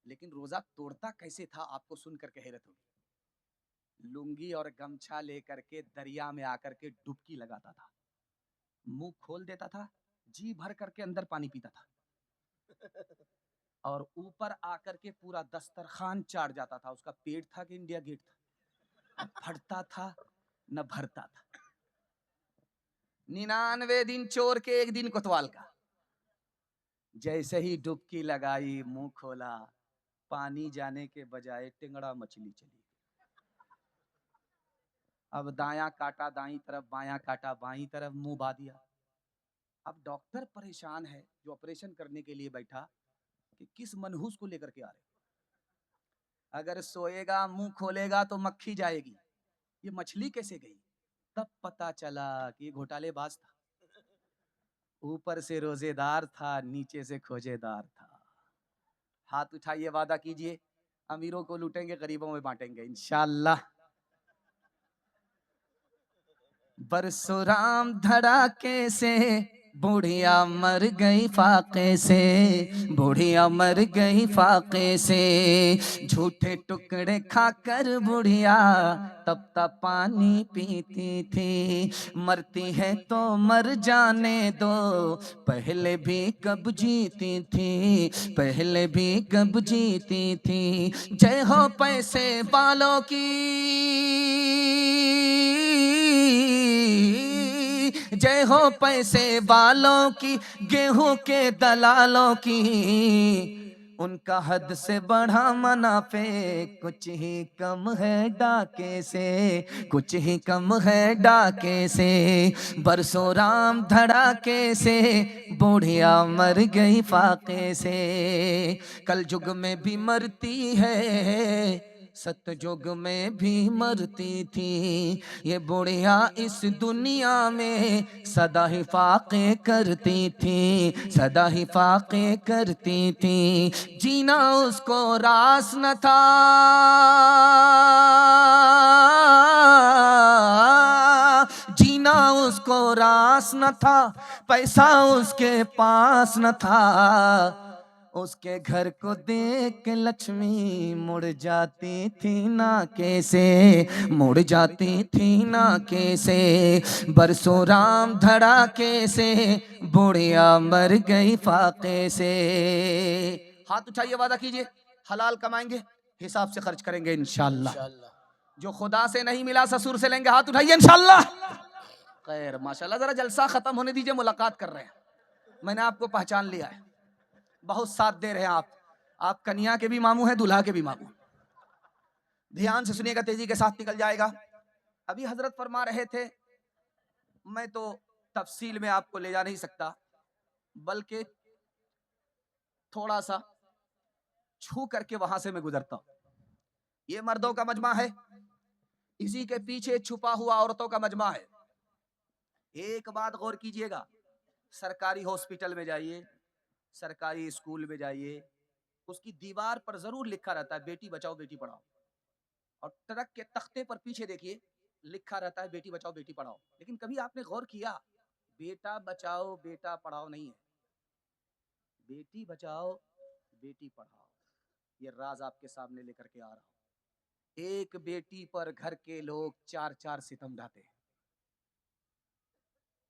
Speaker 3: लेकिन रोजा तोड़ता कैसे था आपको सुनकर के हैरत होगी। लुंगी और गमछा लेकर के दरिया में आकर के डुबकी लगाता था, मुंह खोल देता था, जी भर करके अंदर पानी पीता था, और ऊपर आकर के पूरा दस्तरखान चाट जाता था। उसका पेट था कि इंडिया गेट था, फटता था न भरता था। 99 दिन चोर के, एक दिन कोतवाल का। जैसे ही डुबकी लगाई, मुंह खोला, पानी जाने के बजाय टिंगड़ा मछली चली। अब दायां काटा दाईं तरफ, बायां काटा बाईं तरफ, मुंह बा दिया। अब डॉक्टर परेशान है जो ऑपरेशन करने के लिए बैठा कि किस मनहूस को लेकर के आ रहे। अगर सोएगा मुंह खोलेगा तो मक्खी जाएगी, ये मछली कैसे गई? तब पता चला कि घोटालेबाज था। ऊपर से रोजेदार था, नीचे से खोजेदार था। हाथ उठाइए, वादा कीजिए, अमीरों को लूटेंगे, गरीबों में बांटेंगे इंशाअल्लाह।
Speaker 2: परशुराम धड़ाके से बुढ़िया मर गई फाके से, बुढ़िया मर गई फाके से। झूठे टुकड़े खाकर बुढ़िया तब तक पानी पीती थी। मरती है तो मर जाने दो, पहले भी कब जीती थी, पहले भी कब जीती थी। जय हो पैसे वालों की, जय हो पैसे वालों की, गेहूं के दलालों की। उनका हद से बढ़ा मुनाफे, कुछ ही कम है डाके से, कुछ ही कम है डाके से। बरसों राम धड़ाके से बुढ़िया मर गई फाके से। कल युग में भी मरती है, सतयुग में भी मरती थी। ये बुढ़िया इस दुनिया में सदा ही फाके करती थी, सदा ही फाके करती थी। जीना उसको रास न था, जीना उसको रास न था, पैसा उसके पास न था। उसके घर को देख के लक्ष्मी मुड़ जाती थी ना कैसे, मुड़ जाती थी ना कैसे। बरसों राम धड़ाके से बुढ़िया मर गई फाके से।
Speaker 3: हाथ उठाइए, वादा कीजिए, हलाल कमाएंगे, हिसाब से खर्च करेंगे इंशाअल्लाह। जो खुदा से नहीं मिला ससुर से लेंगे, हाथ उठाइए इंशाअल्लाह। खैर माशाअल्लाह, जरा जलसा खत्म होने दीजिए, मुलाकात कर रहे हैं। मैंने आपको पहचान लिया है, बहुत साथ दे रहे हैं आप कन्या के भी मामू हैं, दूल्हा के भी मामू। ध्यान से सुनिएगा, तेजी के साथ निकल जाएगा। अभी हजरत फरमा रहे थे, मैं तो तफसील में आपको ले जा नहीं सकता, बल्कि थोड़ा सा छू करके वहां से मैं गुजरता हूं। ये मर्दों का मजमा है, इसी के पीछे छुपा हुआ औरतों का मजमा है। एक बात गौर कीजिएगा, सरकारी हॉस्पिटल में जाइए, सरकारी स्कूल में जाइए, उसकी दीवार पर जरूर लिखा रहता है बेटी बचाओ बेटी पढ़ाओ, और ट्रक के तख्ते पर पीछे देखिए लिखा रहता है बेटी बचाओ बेटी पढ़ाओ। लेकिन कभी आपने गौर किया, बेटा बचाओ बेटा पढ़ाओ नहीं है, बेटी बचाओ बेटी पढ़ाओ। ये राज आपके सामने लेकर के आ रहा हूं। एक बेटी पर घर के लोग 4-4 सितम ढाते हैं।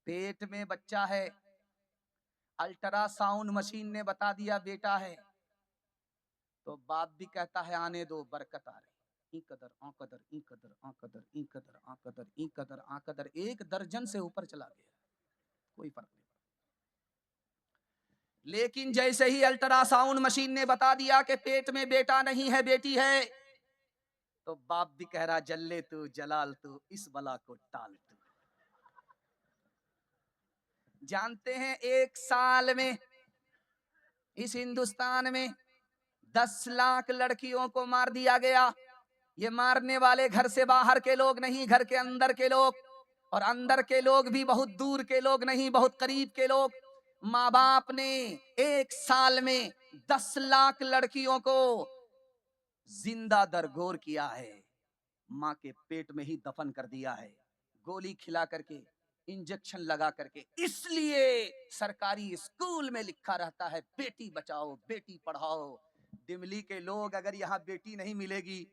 Speaker 3: पेट में बच्चा है, अल्ट्रासाउंड मशीन ने बता दिया बेटा है, तो बाप भी कहता है आने दो, बरकत आ रही। ई कदर आ कदर ई कदर आ कदर ई कदर आ कदर ई कदर आ कदर, 1 दर्जन से ऊपर चला गया। कोई फर्क नहीं। लेकिन जैसे ही अल्ट्रासाउंड मशीन ने बता दिया कि पेट में बेटा नहीं है बेटी है, तो बाप भी कह रहा जल्ले तू जलाल तू, इस बला को टाल तू। जानते हैं 1 साल में इस हिंदुस्तान में 10 लाख लड़कियों को मार दिया गया। ये मारने वाले घर से बाहर के लोग नहीं, घर के अंदर के लोग, और अंदर के लोग भी बहुत दूर के लोग नहीं, बहुत करीब के लोग। माँ बाप ने 1 साल में 10 लाख लड़कियों को जिंदा दरगोर किया है, माँ के पेट में ही दफन कर दिया है, गोली खिला करके, इंजेक्शन लगा करके। इसलिए सरकारी स्कूल में लिखा रहता है बेटी बचाओ बेटी पढ़ाओ। दिल्ली के लोग अगर यहाँ बेटी नहीं मिलेगी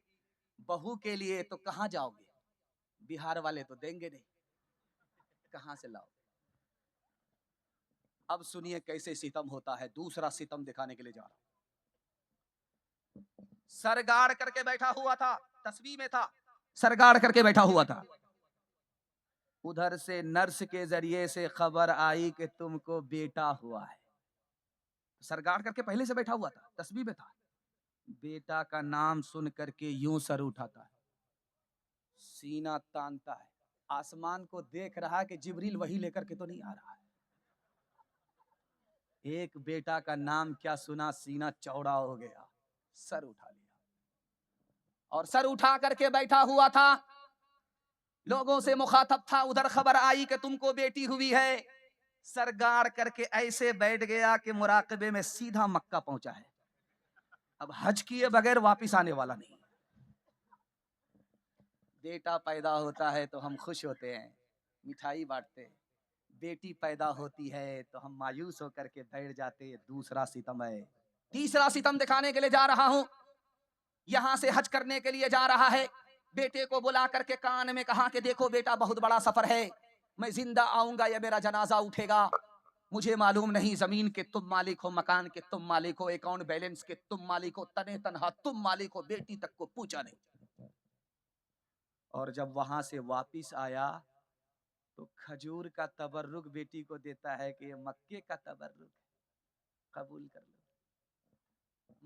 Speaker 3: बहू के लिए तो कहाँ जाओगे? बिहार वाले तो देंगे नहीं, कहाँ से लाओ? अब सुनिए कैसे सितम होता है। दूसरा सितम दिखाने के लिए जा रहा हूं। सर गाड़ करके बैठा हुआ था, तस्वीर में था, सर गाड़ करके बैठा हुआ था। उधर से नर्स के जरिए से खबर आई कि तुमको बेटा हुआ है। सर गाड़ करके पहले से बैठा हुआ था, तस्वीर में था। बेटा का नाम सुन करके यूं सर उठाता है, सीना तानता है, आसमान को देख रहा है कि जिब्रील वही लेकर के तो नहीं आ रहा है। एक बेटा का नाम क्या सुना, सीना चौड़ा हो गया, सर उठा लिया और सर उठा करके बैठा हुआ था, लोगों से मुखातब था। उधर खबर आई कि तुमको बेटी हुई है, सर गाड़ करके ऐसे बैठ गया कि मुराकबे में सीधा मक्का पहुंचा है। अब हज किए बगैर वापिस आने वाला नहीं। बेटा पैदा होता है तो हम खुश होते हैं, मिठाई बांटते हैं। बेटी पैदा होती है तो हम मायूस होकर के बैठ जाते हैं। दूसरा सितम है। तीसरा सितम दिखाने के लिए जा रहा हूं। यहां से हज करने के लिए जा रहा है, बेटे को बुला करके कान में कहा कि देखो बेटा बहुत बड़ा सफर है, मैं जिंदा आऊंगा या मेरा जनाजा उठेगा, मुझे मालूम नहीं जमीन के तुम मालिक हो, मकान के तुम मालिक हो, अकाउंट बैलेंस के तुम मालिक हो, तने तनहा तुम मालिक हो, बेटी तक को पूछा नहीं। और जब वहां से वापिस आया तो खजूर का तबर्रुक बेटी को देता है कि ये मक्के का तबर्रुक है, कबूल कर लो।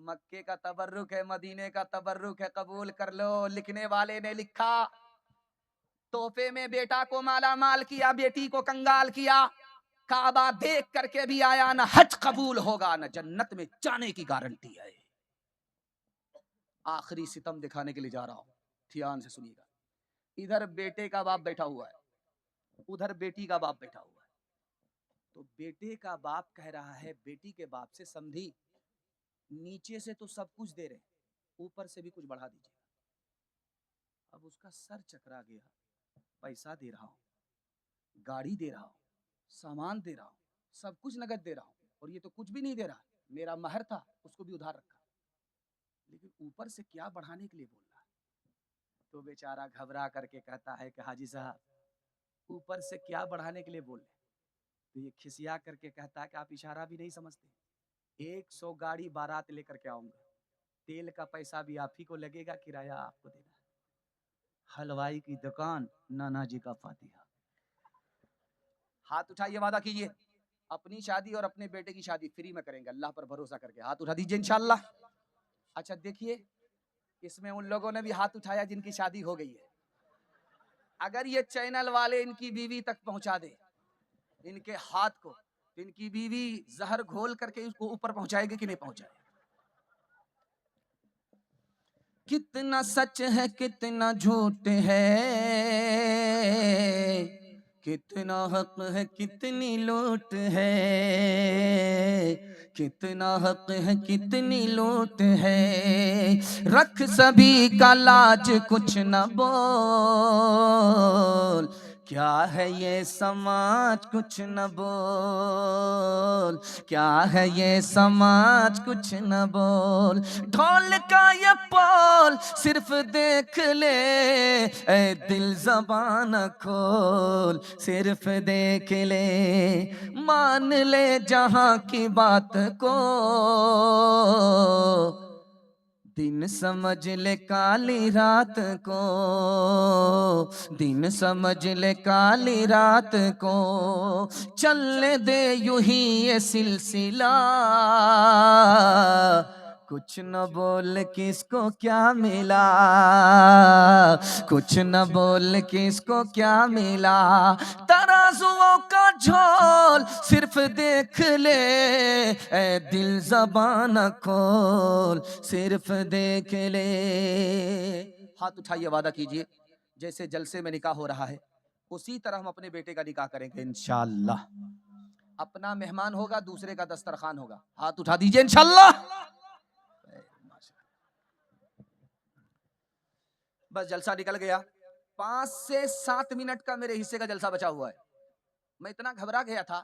Speaker 3: मक्के का तबर्रुक है, मदीने का तबर्रुक है, कबूल कर लो। लिखने वाले ने लिखा तोहफे में बेटा को माला माल किया, बेटी को कंगाल किया, काबा देख करके भी आया, न हज कबूल होगा न जन्नत में जाने की गारंटी है। आखिरी सितम दिखाने के लिए जा रहा हूं, ध्यान से सुनिएगा। इधर बेटे का बाप बैठा हुआ है, उधर बेटी का बाप बैठा हुआ है। तो बेटे का बाप कह रहा है बेटी के बाप से, समझी नीचे से तो सब कुछ दे रहे, ऊपर से भी कुछ बढ़ा दीजिए। अब उसका सर चकरा गया, पैसा दे रहा हूं, गाड़ी दे रहा हूं, सामान दे रहा हूं, सब कुछ नगद दे रहा हूं, और ये तो कुछ भी नहीं दे रहा। मेरा महर था उसको भी उधार रखा, लेकिन ऊपर से क्या बढ़ाने के लिए बोल रहा है। तो बेचारा घबरा करके कहता है कि हाजी साहब ऊपर से क्या बढ़ाने के लिए बोल रहे। तो ये खिसिया करके कहता है कि आप इशारा भी नहीं समझते, 100 गाड़ी बारात लेकर के आऊंगा, तेल का पैसा भी आप ही को लगेगा, किराया आपको देना, हलवाई की दुकान नाना जी का फातिहा। हाथ उठाइए, वादा कीजिए अपनी शादी और अपने बेटे की शादी फ्री में करेंगे, अल्लाह पर भरोसा करके हाथ उठा दीजिए इंशाल्लाह। अच्छा देखिए, इसमें उन लोगों ने भी हाथ उठाया जिनकी शादी हो गई है। अगर ये चैनल वाले इनकी बीवी तक पहुंचा दे इनके हाथ को, तो इनकी बीवी जहर घोल करके इसको ऊपर पहुंचाएगी कि नहीं पहुंचाएगी। कितना सच है कितना झूठ है, कितना हक है कितनी लूट है, कितना हक है कितनी लूट है, रख सभी का लाज कुछ न बोल, क्या है ये समाज कुछ न बोल, क्या है ये समाज कुछ न बोल, ढोल का ये बोल सिर्फ देख ले ऐ दिल ज़बान खोल, सिर्फ देख ले मान ले जहां की बात को,
Speaker 2: दिन समझ ले काली रात को, दिन समझ ले काली रात को, चलने दे यूं ही ये सिलसिला। कुछ न बोल किसको क्या मिला, कुछ न बोल किसको क्या मिला, तराजुओं का झोल सिर्फ देख ले, ए दिल ज़बान खोल सिर्फ देख ले।
Speaker 3: हाथ उठाइए, वादा कीजिए जैसे जलसे में निकाह हो रहा है उसी तरह हम अपने बेटे का निकाह करेंगे इंशाअल्लाह। अपना मेहमान होगा, दूसरे का दस्तरखान होगा। हाथ उठा दीजिए इंशाअल्लाह। बस जलसा निकल गया। 5 से 7 मिनट का मेरे हिस्से का जलसा बचा हुआ है। मैं इतना घबरा गया था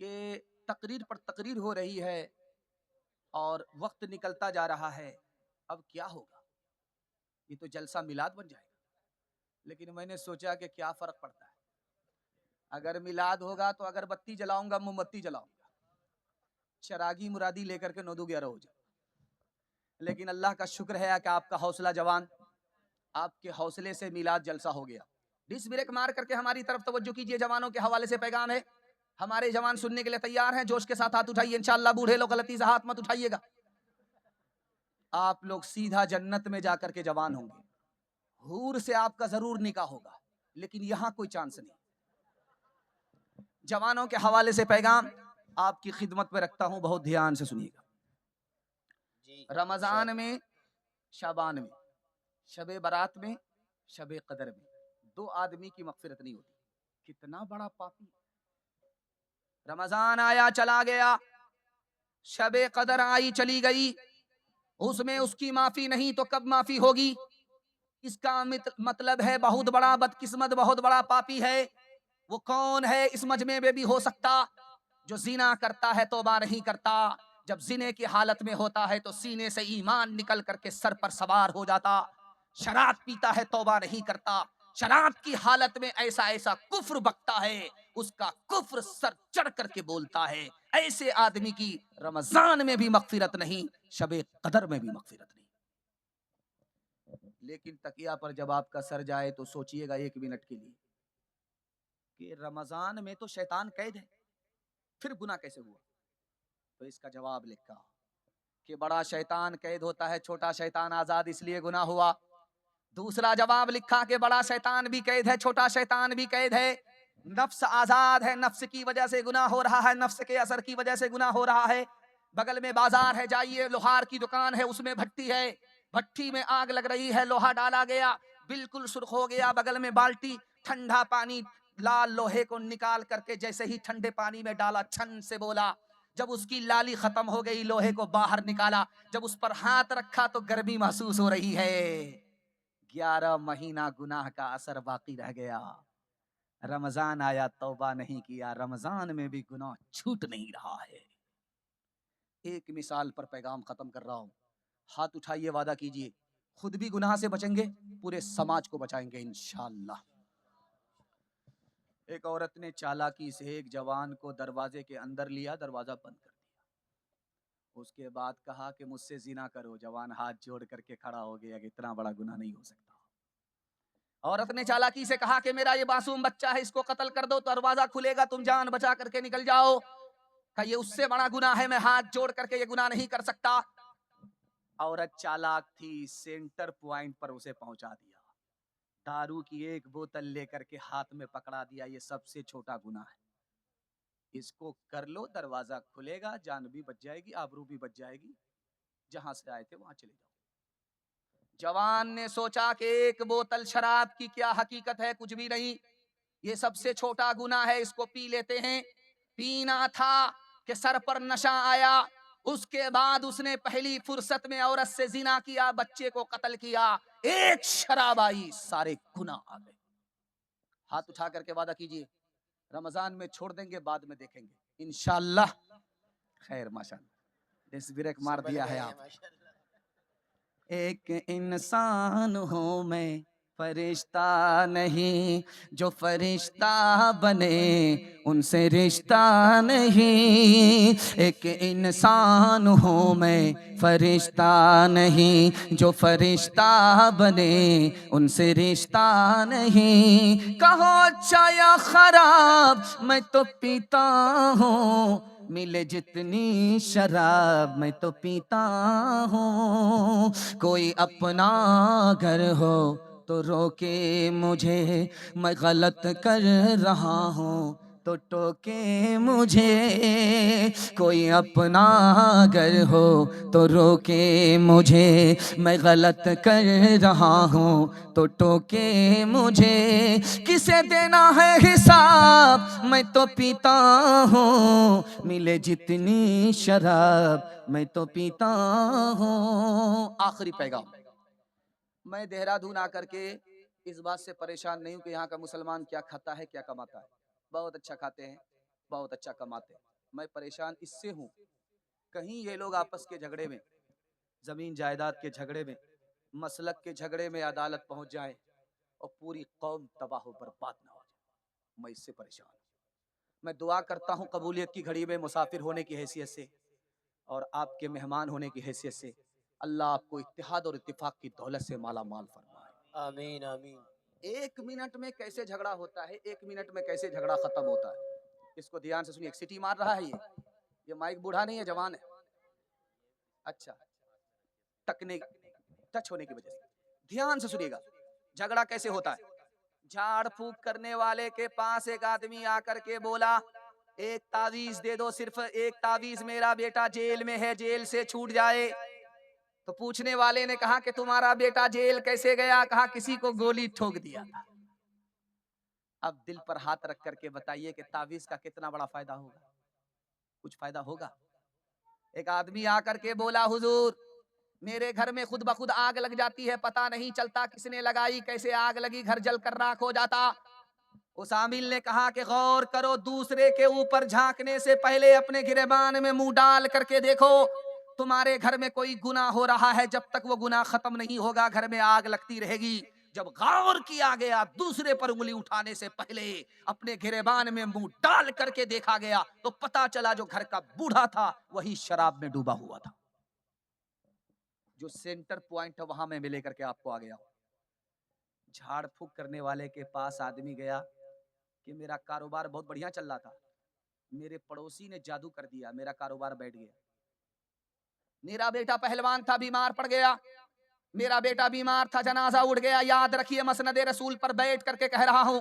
Speaker 3: कि तकरीर पर तकरीर हो रही है और वक्त निकलता जा रहा है, अब क्या होगा, ये तो जलसा मिलाद बन जाएगा। लेकिन मैंने सोचा कि क्या फर्क पड़ता है, अगर मिलाद होगा तो अगरबत्ती जलाऊंगा, मोमबत्ती जलाऊंगा, चरागी मुरादी लेकर के 9-11 हो जाए। लेकिन अल्लाह का शुक्र है कि आपका हौसला जवान, आपके हौसले से मिलाद जलसा हो गया। डिस ब्रेक मार करके हमारी तरफ तवज्जो कीजिए। जवानों के हवाले से पैगाम है, हमारे जवान सुनने के लिए तैयार हैं। जोश के साथ हाथ उठाइए इंशाअल्लाह। बूढ़े लोग गलती से हाथ मत उठाइएगा। आप लोग सीधा जन्नत में जाकर के जवान होंगे। हूर से आपका जरूर निकाह होगा, लेकिन यहां कोई चांस नहीं। जवानों के हवाले से पैगाम आपकी खिदमत में रखता हूं, बहुत ध्यान से सुनिएगा। रमजान में, शाबान में, शबे बारात में, शबे कदर में 2 आदमी की मगफिरत नहीं होती। कितना बड़ा पापी। रमजान आया चला गया, शबे कदर आई चली गई, उसमें उसकी माफी नहीं तो कब माफी होगी? इसका मतलब है बहुत बड़ा बदकिस्मत, बहुत बड़ा पापी है। वो कौन है? इस मजमे में भी हो सकता जो जिना करता है तौबा नहीं करता। जब जिने की हालत में होता है तो सीने से ईमान निकल करके सर पर सवार हो जाता। शराब पीता है तौबा नहीं करता। शराब की हालत में ऐसा ऐसा कुफ्र बकता है, उसका कुफ्र सर चढ़ करके बोलता है। ऐसे आदमी की रमजान में भी मगफिरत नहीं, शबे कदर में भी मगफिरत नहीं। लेकिन तकिया पर जब आपका सर जाए तो सोचिएगा 1 मिनट के लिए कि रमजान में तो शैतान कैद है, फिर गुनाह कैसे हुआ? तो इसका जवाब लिखा कि बड़ा शैतान कैद होता है, छोटा शैतान आजाद, इसलिए गुनाह हुआ। दूसरा जवाब लिखा कि बड़ा शैतान भी कैद है, छोटा शैतान भी कैद है। नफ्स आजाद है, नफ्स की वजह से गुनाह हो रहा है, नफ्स के असर की वजह से गुनाह हो रहा है। बगल में बाजार है, जाइए, लोहार की दुकान है, उसमें भट्टी है, भट्टी में आग लग रही है, लोहा डाला गया, बिल्कुल सुर्ख हो गया। बगल में बाल्टी, ठंडा पानी, लाल लोहे को निकाल करके जैसे ही ठंडे पानी में डाला, छन से बोला। जब उसकी लाली खत्म हो गई, लोहे को बाहर निकाला, जब उस पर हाथ रखा तो गर्मी महसूस हो रही है। 11 महीना गुनाह का असर बाकी रह गया। रमजान आया, तौबा नहीं किया, रमजान में भी गुनाह छूट नहीं रहा है। एक मिसाल पर पैगाम खत्म कर रहा हूं। हाथ उठाइए, वादा कीजिए खुद भी गुनाह से बचेंगे, पूरे समाज को बचाएंगे इंशाअल्लाह। एक औरत ने चालाकी से एक जवान को दरवाजे के अंदर लिया, दरवाजा बंद कर दिया। उसके बाद कहा कि मुझसे जिना करो। जवान हाथ जोड़ करके खड़ा हो गया कि इतना बड़ा गुनाह नहीं हो सकता। औरत ने चालाकी से कहा कि मेरा ये मासूम बच्चा है, इसको कत्ल कर दो, दरवाजा खुलेगा, तुम जान बचा करके निकल जाओ। कहा ये उससे बड़ा गुनाह है, मैं हाथ जोड़ करके ये गुनाह नहीं कर सकता। औरत चालाक थी, सेंटर पॉइंट पर उसे पहुंचा दिया। दारू की एक बोतल लेकर के हाथ में पकड़ा दिया, ये सबसे छोटा गुनाह है, इसको कर लो, दरवाजा खुलेगा, जान भी बच जाएगी, आबरू भी बच जाएगी, जहां से आए थे वहां चले जाओ। जवान ने सोचा कि एक बोतल शराब की क्या हकीकत है, कुछ भी नहीं, ये सबसे छोटा गुनाह है, इसको पी लेते हैं। पीना था कि सर पर नशा आया। उसके बाद उसने पहली फुर्सत में औरत से जिना किया, बच्चे को कत्ल किया। एक शराब आई, सारे गुनाह आ गए। हाथ उठा करके वादा कीजिए रमजान में छोड़ देंगे, बाद में देखेंगे इंशाअल्लाह। खैर माशाअल्लाह, इस ब्रेक मार दिया है आप। एक इंसान हूं मैं,
Speaker 2: फरिश्ता नहीं, जो फरिश्ता बने उनसे रिश्ता नहीं। एक इंसान हूँ मैं फरिश्ता नहीं, जो फरिश्ता बने उनसे रिश्ता नहीं। कहो अच्छा या खराब मैं तो पीता हूँ, मिले जितनी शराब मैं तो पीता हूँ। कोई अपना घर हो तो रोके मुझे, मैं गलत कर रहा हूँ तो टोके मुझे। कोई अपना घर हो तो रोके मुझे, मैं गलत कर रहा हूँ तो टोके मुझे। किसे देना है हिसाब मैं तो पीता हूँ, मिले जितनी शराब मैं तो पीता हूँ।
Speaker 3: आखिरी पैगाम, मैं देहरादून आकर के इस बात से परेशान नहीं हूँ कि यहाँ का मुसलमान क्या खाता है क्या कमाता है। बहुत अच्छा खाते हैं, बहुत अच्छा कमाते हैं। मैं परेशान इससे हूँ कहीं ये लोग आपस के झगड़े में, जमीन जायदाद के झगड़े में, मसलक के झगड़े में अदालत पहुंच जाए और पूरी कौम तबाह बर्बाद ना हो जाए। मैं इससे परेशान हूँ। मैं दुआ करता हूँ कबूलियत की घड़ी में मुसाफिर होने की हैसियत से और आपके मेहमान होने की हैसियत से, अल्लाह आपको इत्तेहाद और इत्तिफाक की दौलत से माला माल फरमाए।
Speaker 1: आमीन आमीन।
Speaker 3: 1 मिनट में कैसे झगड़ा होता है, 1 मिनट में कैसे झगड़ा खत्म होता है, इसको ध्यान से सुनिए। एक सिटी मार रहा है ये माइक बूढ़ा नहीं है, जवान है। अच्छा, टकने टच होने की वजह से ध्यान से सुनिएगा। झगड़ा कैसे होता है? झाड़ फूक करने वाले के पास एक आदमी आकर के बोला, एक तावीज दे दो, सिर्फ एक तावीज, मेरा बेटा जेल में है, जेल से छूट जाए। तो पूछने वाले ने कहा कि तुम्हारा बेटा जेल कैसे गया? कहा किसी को गोली ठोक दिया था। अब दिल पर हाथ रख करके बताइए कि तावीज का कितना बड़ा फायदा होगा? कुछ फायदा होगा? एक आदमी आकर के बोला, हुजूर मेरे घर में खुद ब खुद आग लग जाती है, पता नहीं चलता किसने लगाई, कैसे आग लगी, घर जल कर राख हो जाता। उस आमिल ने कहा कि गौर करो, दूसरे के ऊपर झांकने से पहले अपने गिरेबान में मुंह डाल करके देखो, तुम्हारे घर में कोई गुनाह हो रहा है, जब तक वो गुनाह खत्म नहीं होगा घर में आग लगती रहेगी। जब गौर किया गया, दूसरे पर उंगली उठाने से पहले अपने गिरेबान में मुंह डाल करके देखा गया, तो पता चला जो घर का बूढ़ा था वही शराब में डूबा हुआ था। जो सेंटर पॉइंट है वहां मैं लेकर के आपको आ गया हूं। झाड़ फूक करने वाले के पास आदमी गया कि मेरा कारोबार बहुत बढ़िया चल रहा था, मेरे पड़ोसी ने जादू कर दिया, मेरा कारोबार बैठ गया। मेरा बेटा पहलवान था, बीमार पड़ गया। मेरा बेटा बीमार था, जनाजा उठ गया। याद रखिए, मसनद रसूल पर बैठ करके कह रहा हूं,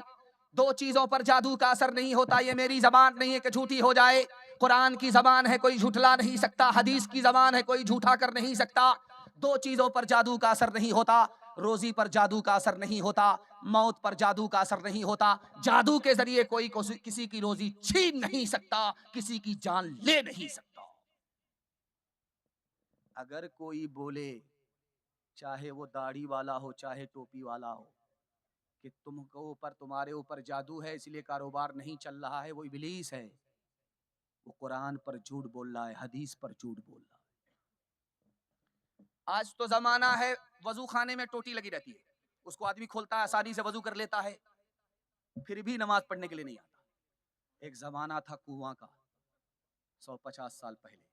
Speaker 3: 2 चीजों पर जादू का असर नहीं होता। ये मेरी जबान नहीं है कि झूठी हो जाए। कुरान की जबान है, कोई झूठला नहीं सकता। हदीस की जबान है, कोई झूठा कर नहीं सकता। 2 चीजों पर जादू का असर नहीं होता। रोजी पर जादू का असर नहीं होता, मौत पर जादू का असर नहीं होता। जादू के जरिए कोई किसी की रोजी छीन नहीं सकता, किसी की जान ले नहीं सकता। अगर कोई बोले, चाहे वो दाढ़ी वाला हो चाहे टोपी वाला हो, कि तुमको ऊपर, तुम्हारे ऊपर जादू है इसलिए कारोबार नहीं चल रहा है, वो इब्लीस है। वो कुरान पर झूठ बोल रहा है, हदीस पर झूठ बोल रहा है। आज तो जमाना है, वजू खाने में टोटी लगी रहती है, उसको आदमी खोलता है, आसानी से वजू कर लेता है, फिर भी नमाज पढ़ने के लिए नहीं आता। एक जमाना था कुआं का, 150 साल पहले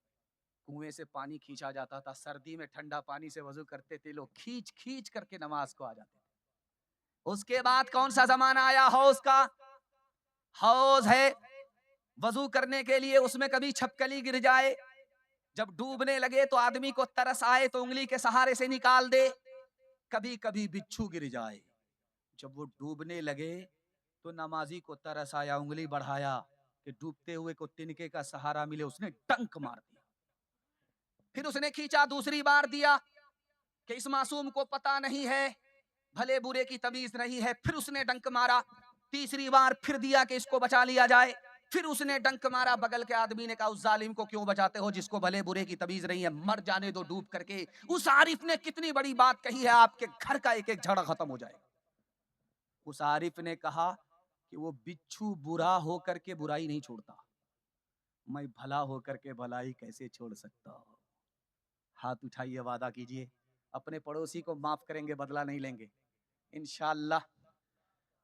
Speaker 3: कुएं से पानी खींचा जाता था। सर्दी में ठंडा पानी से वजू करते थे लोग, खींच खींच करके नमाज को आ जाते थे। उसके बाद कौन सा जमाना आया? हौज का। हौज है वजू करने के लिए, उसमें कभी छपकली गिर जाए, जब डूबने लगे तो आदमी को तरस आए तो उंगली के सहारे से निकाल दे। कभी कभी बिच्छू गिर जाए, जब वो डूबने लगे तो नमाजी को तरस आया, उंगली बढ़ाया कि डूबते हुए को तिनके का सहारा मिले, उसने डंक मार दिया। फिर उसने खींचा, दूसरी बार दिया कि इस मासूम को पता नहीं है, भले बुरे की तमीज नहीं है। फिर उसने डंक मारा। तीसरी बार फिर दिया कि इसको बचा लिया जाए। फिर उसने डंक मारा। बगल के आदमी ने कहा, उस जालिम को क्यों बचाते हो जिसको भले बुरे की तमीज नहीं है, मर जाने दो डूब करके। उस आरिफ ने कितनी बड़ी बात कही है, आपके घर का एक एक झगड़ा खत्म हो जाएगा। उस आरिफ ने कहा कि वो बिच्छू बुरा होकर के बुराई नहीं छोड़ता, मैं भला होकर के भलाई कैसे छोड़ सकता हूं? हाथ उठाइए, वादा कीजिए, अपने पड़ोसी को माफ करेंगे, बदला नहीं लेंगे। इंशाअल्लाह।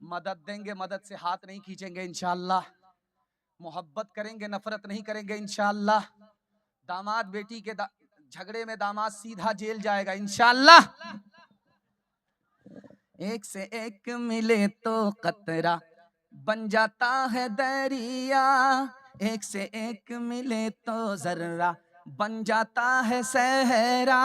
Speaker 3: मदद देंगे, मदद से हाथ नहीं खींचेंगे इंशाअल्लाह। मोहब्बत करेंगे, नफरत नहीं करेंगे इंशाअल्लाह। दामाद बेटी के झगड़े में दामाद सीधा जेल जाएगा इंशाअल्लाह। एक से एक मिले तो कतरा बन जाता है दरिया, एक से एक मिले तो जर्रा बन जाता है सहरा,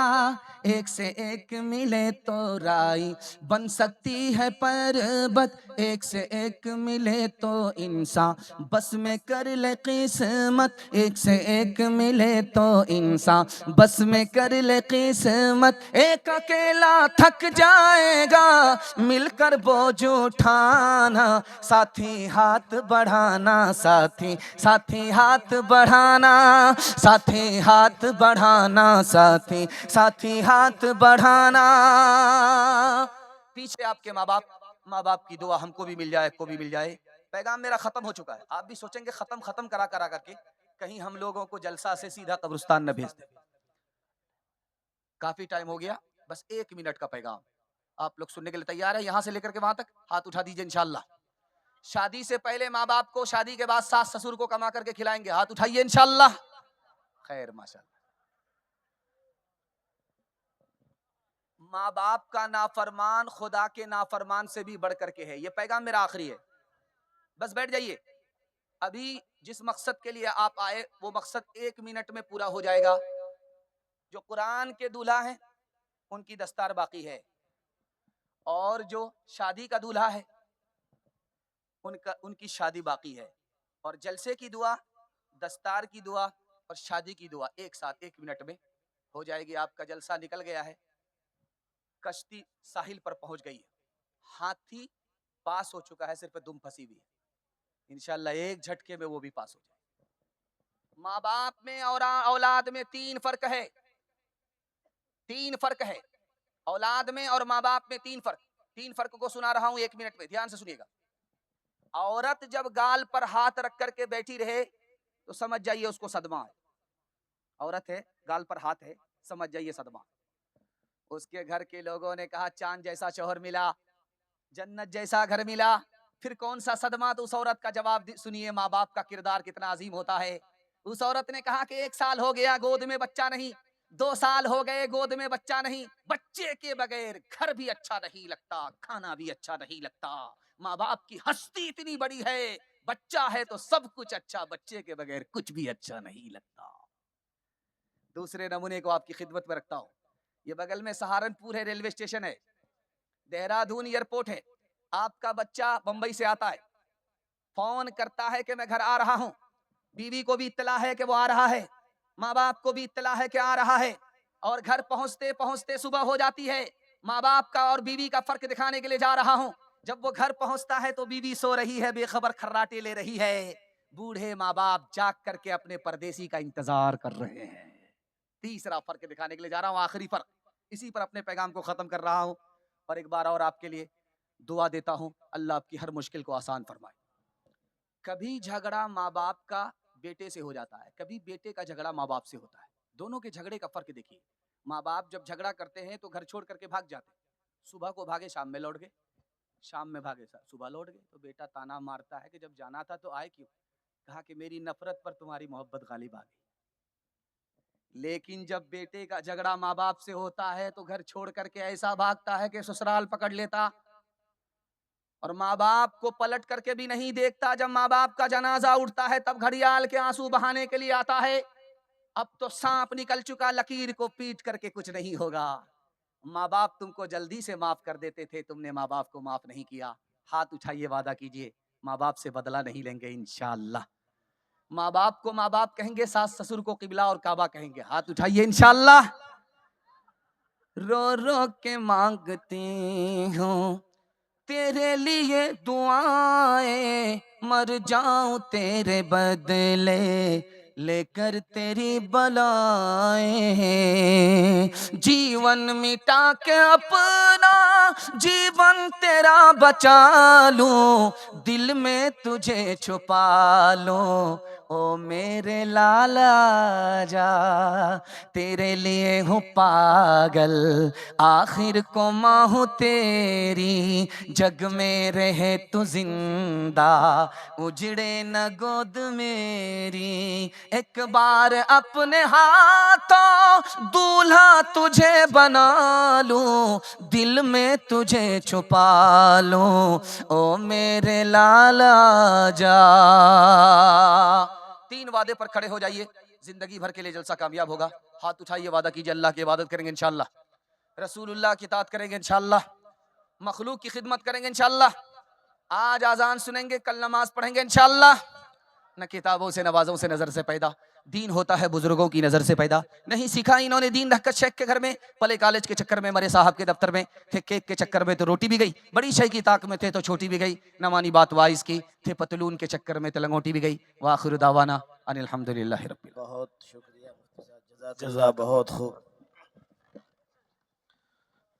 Speaker 3: एक से एक मिले तो राई बन सकती है पर्वत, एक से एक मिले तो इंसान बस में कर ले किस्मत, एक से एक मिले तो इंसान बस में कर ले किस्मत। एक अकेला थक जाएगा मिलकर बोझ उठाना, साथी हाथ बढ़ाना, साथी साथी हाथ बढ़ाना, साथी हाथ बढ़ाना, साथी साथी हाथ बढ़ाना। पीछे आपके माँ बाप की दुआ हमको भी मिल जाए, को भी मिल जाए। पैगाम मेरा खत्म हो चुका है। आप भी सोचेंगे खत्म करा करके कहीं हम लोगों को जलसा से सीधा कब्रिस्तान न भेज दे। काफी टाइम हो गया, बस 1 मिनट का पैगाम आप लोग सुनने के लिए तैयार है? यहां से लेकर के वहां तक हाथ उठा दीजिए इंशाअल्लाह। शादी से पहले माँ बाप को, शादी के बाद सास ससुर को कमा करके खिलाएंगे, हाथ उठाइए इंशाअल्लाह। खैर माशाअल्लाह। माँ बाप का नाफरमान खुदा के नाफरमान से भी बढ़ करके है। ये पैगाम मेरा आखिरी है, बस बैठ जाइए। अभी जिस मकसद के लिए आप आए वो मकसद 1 मिनट में पूरा हो जाएगा। जो कुरान के दूल्हा हैं उनकी दस्तार बाकी है, और जो शादी का दूल्हा है उनकी शादी बाकी है। और जलसे की दुआ, दस्तार की दुआ और शादी की दुआ एक साथ 1 मिनट में हो जाएगी। आपका जलसा निकल गया है, कश्ती साहिल पर पहुंच गई है, हाथी पास हो चुका है, सिर्फ दुम फंसी हुई है। इंशाअल्लाह एक झटके में वो भी पास हो जाए। माँ बाप में और औलाद में 3 फर्क है, 3 फर्क है। औलाद में और माँ बाप में 3 फर्क। 3 फर्क को सुना रहा हूं 1 मिनट में, ध्यान से सुनिएगा। औरत जब गाल पर हाथ रख करके बैठी रहे तो समझ जाइए उसको सदमा है। औरत है, गाल पर हाथ है, समझ जाइए सदमा। उसके घर के लोगों ने कहा चांद जैसा शौहर मिला, जन्नत जैसा घर मिला, फिर कौन सा सदमा? तो उस औरत का जवाब सुनिए, माँ बाप का किरदार कितना अजीम होता है। उस औरत ने कहा कि 1 साल हो गया गोद में बच्चा नहीं, 2 साल हो गए गोद में बच्चा नहीं, बच्चे के बगैर घर भी अच्छा नहीं लगता, खाना भी अच्छा नहीं लगता। माँ बाप की हस्ती इतनी बड़ी है, बच्चा है तो सब कुछ अच्छा, बच्चे के बगैर कुछ भी अच्छा नहीं लगता। दूसरे नमूने को आपकी खिदमत में रखता हूं। ये बगल में सहारनपुर है, रेलवे स्टेशन है, देहरादून एयरपोर्ट है। आपका बच्चा बंबई से आता है, फोन करता है कि मैं घर आ रहा हूं, बीवी को भी इत्तला है कि वो आ रहा है, माँ बाप को भी इत्तला है कि आ रहा है, और घर पहुंचते पहुंचते सुबह हो जाती है। माँ बाप का और बीवी का फर्क दिखाने के लिए जा रहा हूं। जब वो घर पहुंचता है तो बीवी सो रही है, बेखबर खर्राटे ले रही है। बूढ़े माँ बाप जाग करके अपने परदेसी का इंतजार कर रहे हैं। तीसरा फर्क दिखाने के लिए जा रहा हूं, आखिरी फर्क। इसी पर अपने पैगाम को खत्म कर रहा हूं और एक बार और आपके लिए दुआ देता हूं, अल्लाह आपकी हर मुश्किल को आसान फरमाए। कभी झगड़ा माँ बाप का बेटे से हो जाता है, कभी बेटे का झगड़ा माँ बाप से होता है। दोनों के झगड़े का फर्क देखिए। माँ बाप जब झगड़ा करते हैं तो घर छोड़ करके भाग जाते हैं, सुबह को भागे शाम में लौट गए, शाम में भागे सुबह लौट गए। तो बेटा ताना मारता है कि जब जाना था तो आए क्यों? कहा कि मेरी नफरत पर तुम्हारी मोहब्बत गालिब आ गई। लेकिन जब बेटे का झगड़ा माँ बाप से होता है तो घर छोड़ करके ऐसा भागता है कि ससुराल पकड़ लेता, और माँ बाप को पलट करके भी नहीं देखता। जब माँ बाप का जनाजा उठता है तब घड़ियाल के आंसू बहाने के लिए आता है। अब तो सांप निकल चुका, लकीर को पीट करके कुछ नहीं होगा। माँ बाप तुमको जल्दी से माफ कर देते थे, तुमने माँ बाप को माफ नहीं किया। हाथ उठाइए, वादा कीजिए माँ बाप से बदला नहीं लेंगे इंशाअल्लाह। माँ बाप को माँ बाप कहेंगे, सास ससुर को किबला और काबा कहेंगे। हाथ उठाइए इंशाअल्लाह। रो रो के मांगती हूँ तेरे लिए दुआएं, मर जाऊं तेरे बदले लेकर तेरी बलाएं। जीवन मिटा के अपना जीवन तेरा बचा लूं, दिल में तुझे छुपा लूं,
Speaker 2: ओ मेरे लाला जा, तेरे लिए हूँ पागल, आखिर को माँ हूँ तेरी, जग में रहे तू जिंदा, उजड़े न गोद मेरी। एक बार अपने हाथों दूल्हा तुझे बना लूं, दिल में तुझे छुपा लूं, ओ मेरे लाला जा। 3 वादे पर खड़े हो जाइए, जिंदगी भर के लिए जलसा कामयाब होगा। हाथ उठाइए, वादा कीजिए, अल्लाह की इबादत करेंगे इंशाअल्लाह, रसूलुल्लाह की इताअत करेंगे इंशाअल्लाह, मखलूक की खिदमत करेंगे इंशाअल्लाह। आज आजान सुनेंगे, कल नमाज पढ़ेंगे इंशाअल्लाह। न किताबों से नवाजों से नजर से पैदा, दीन होता है बुजुर्गों की नजर से पैदा। नहीं सीखा इन्होंने दीन रहकर शेख के घर में, पले कॉलेज के चक्कर में, मरे साहब के दफ्तर में, थे केक के चक्कर में तो रोटी भी गई, बड़ी शय की ताक में थे तो छोटी भी गई, न मानी बात वाइस की, थे पतलून के चक्कर में तो लंगोटी भी गई। वाखिर दावाना अनिल हम्दुलिल्लाहि रब्बिल।
Speaker 1: बहुत शुक्रिया मुफ्ती साहब, जज़ाकल्लाह, बहुत खूब।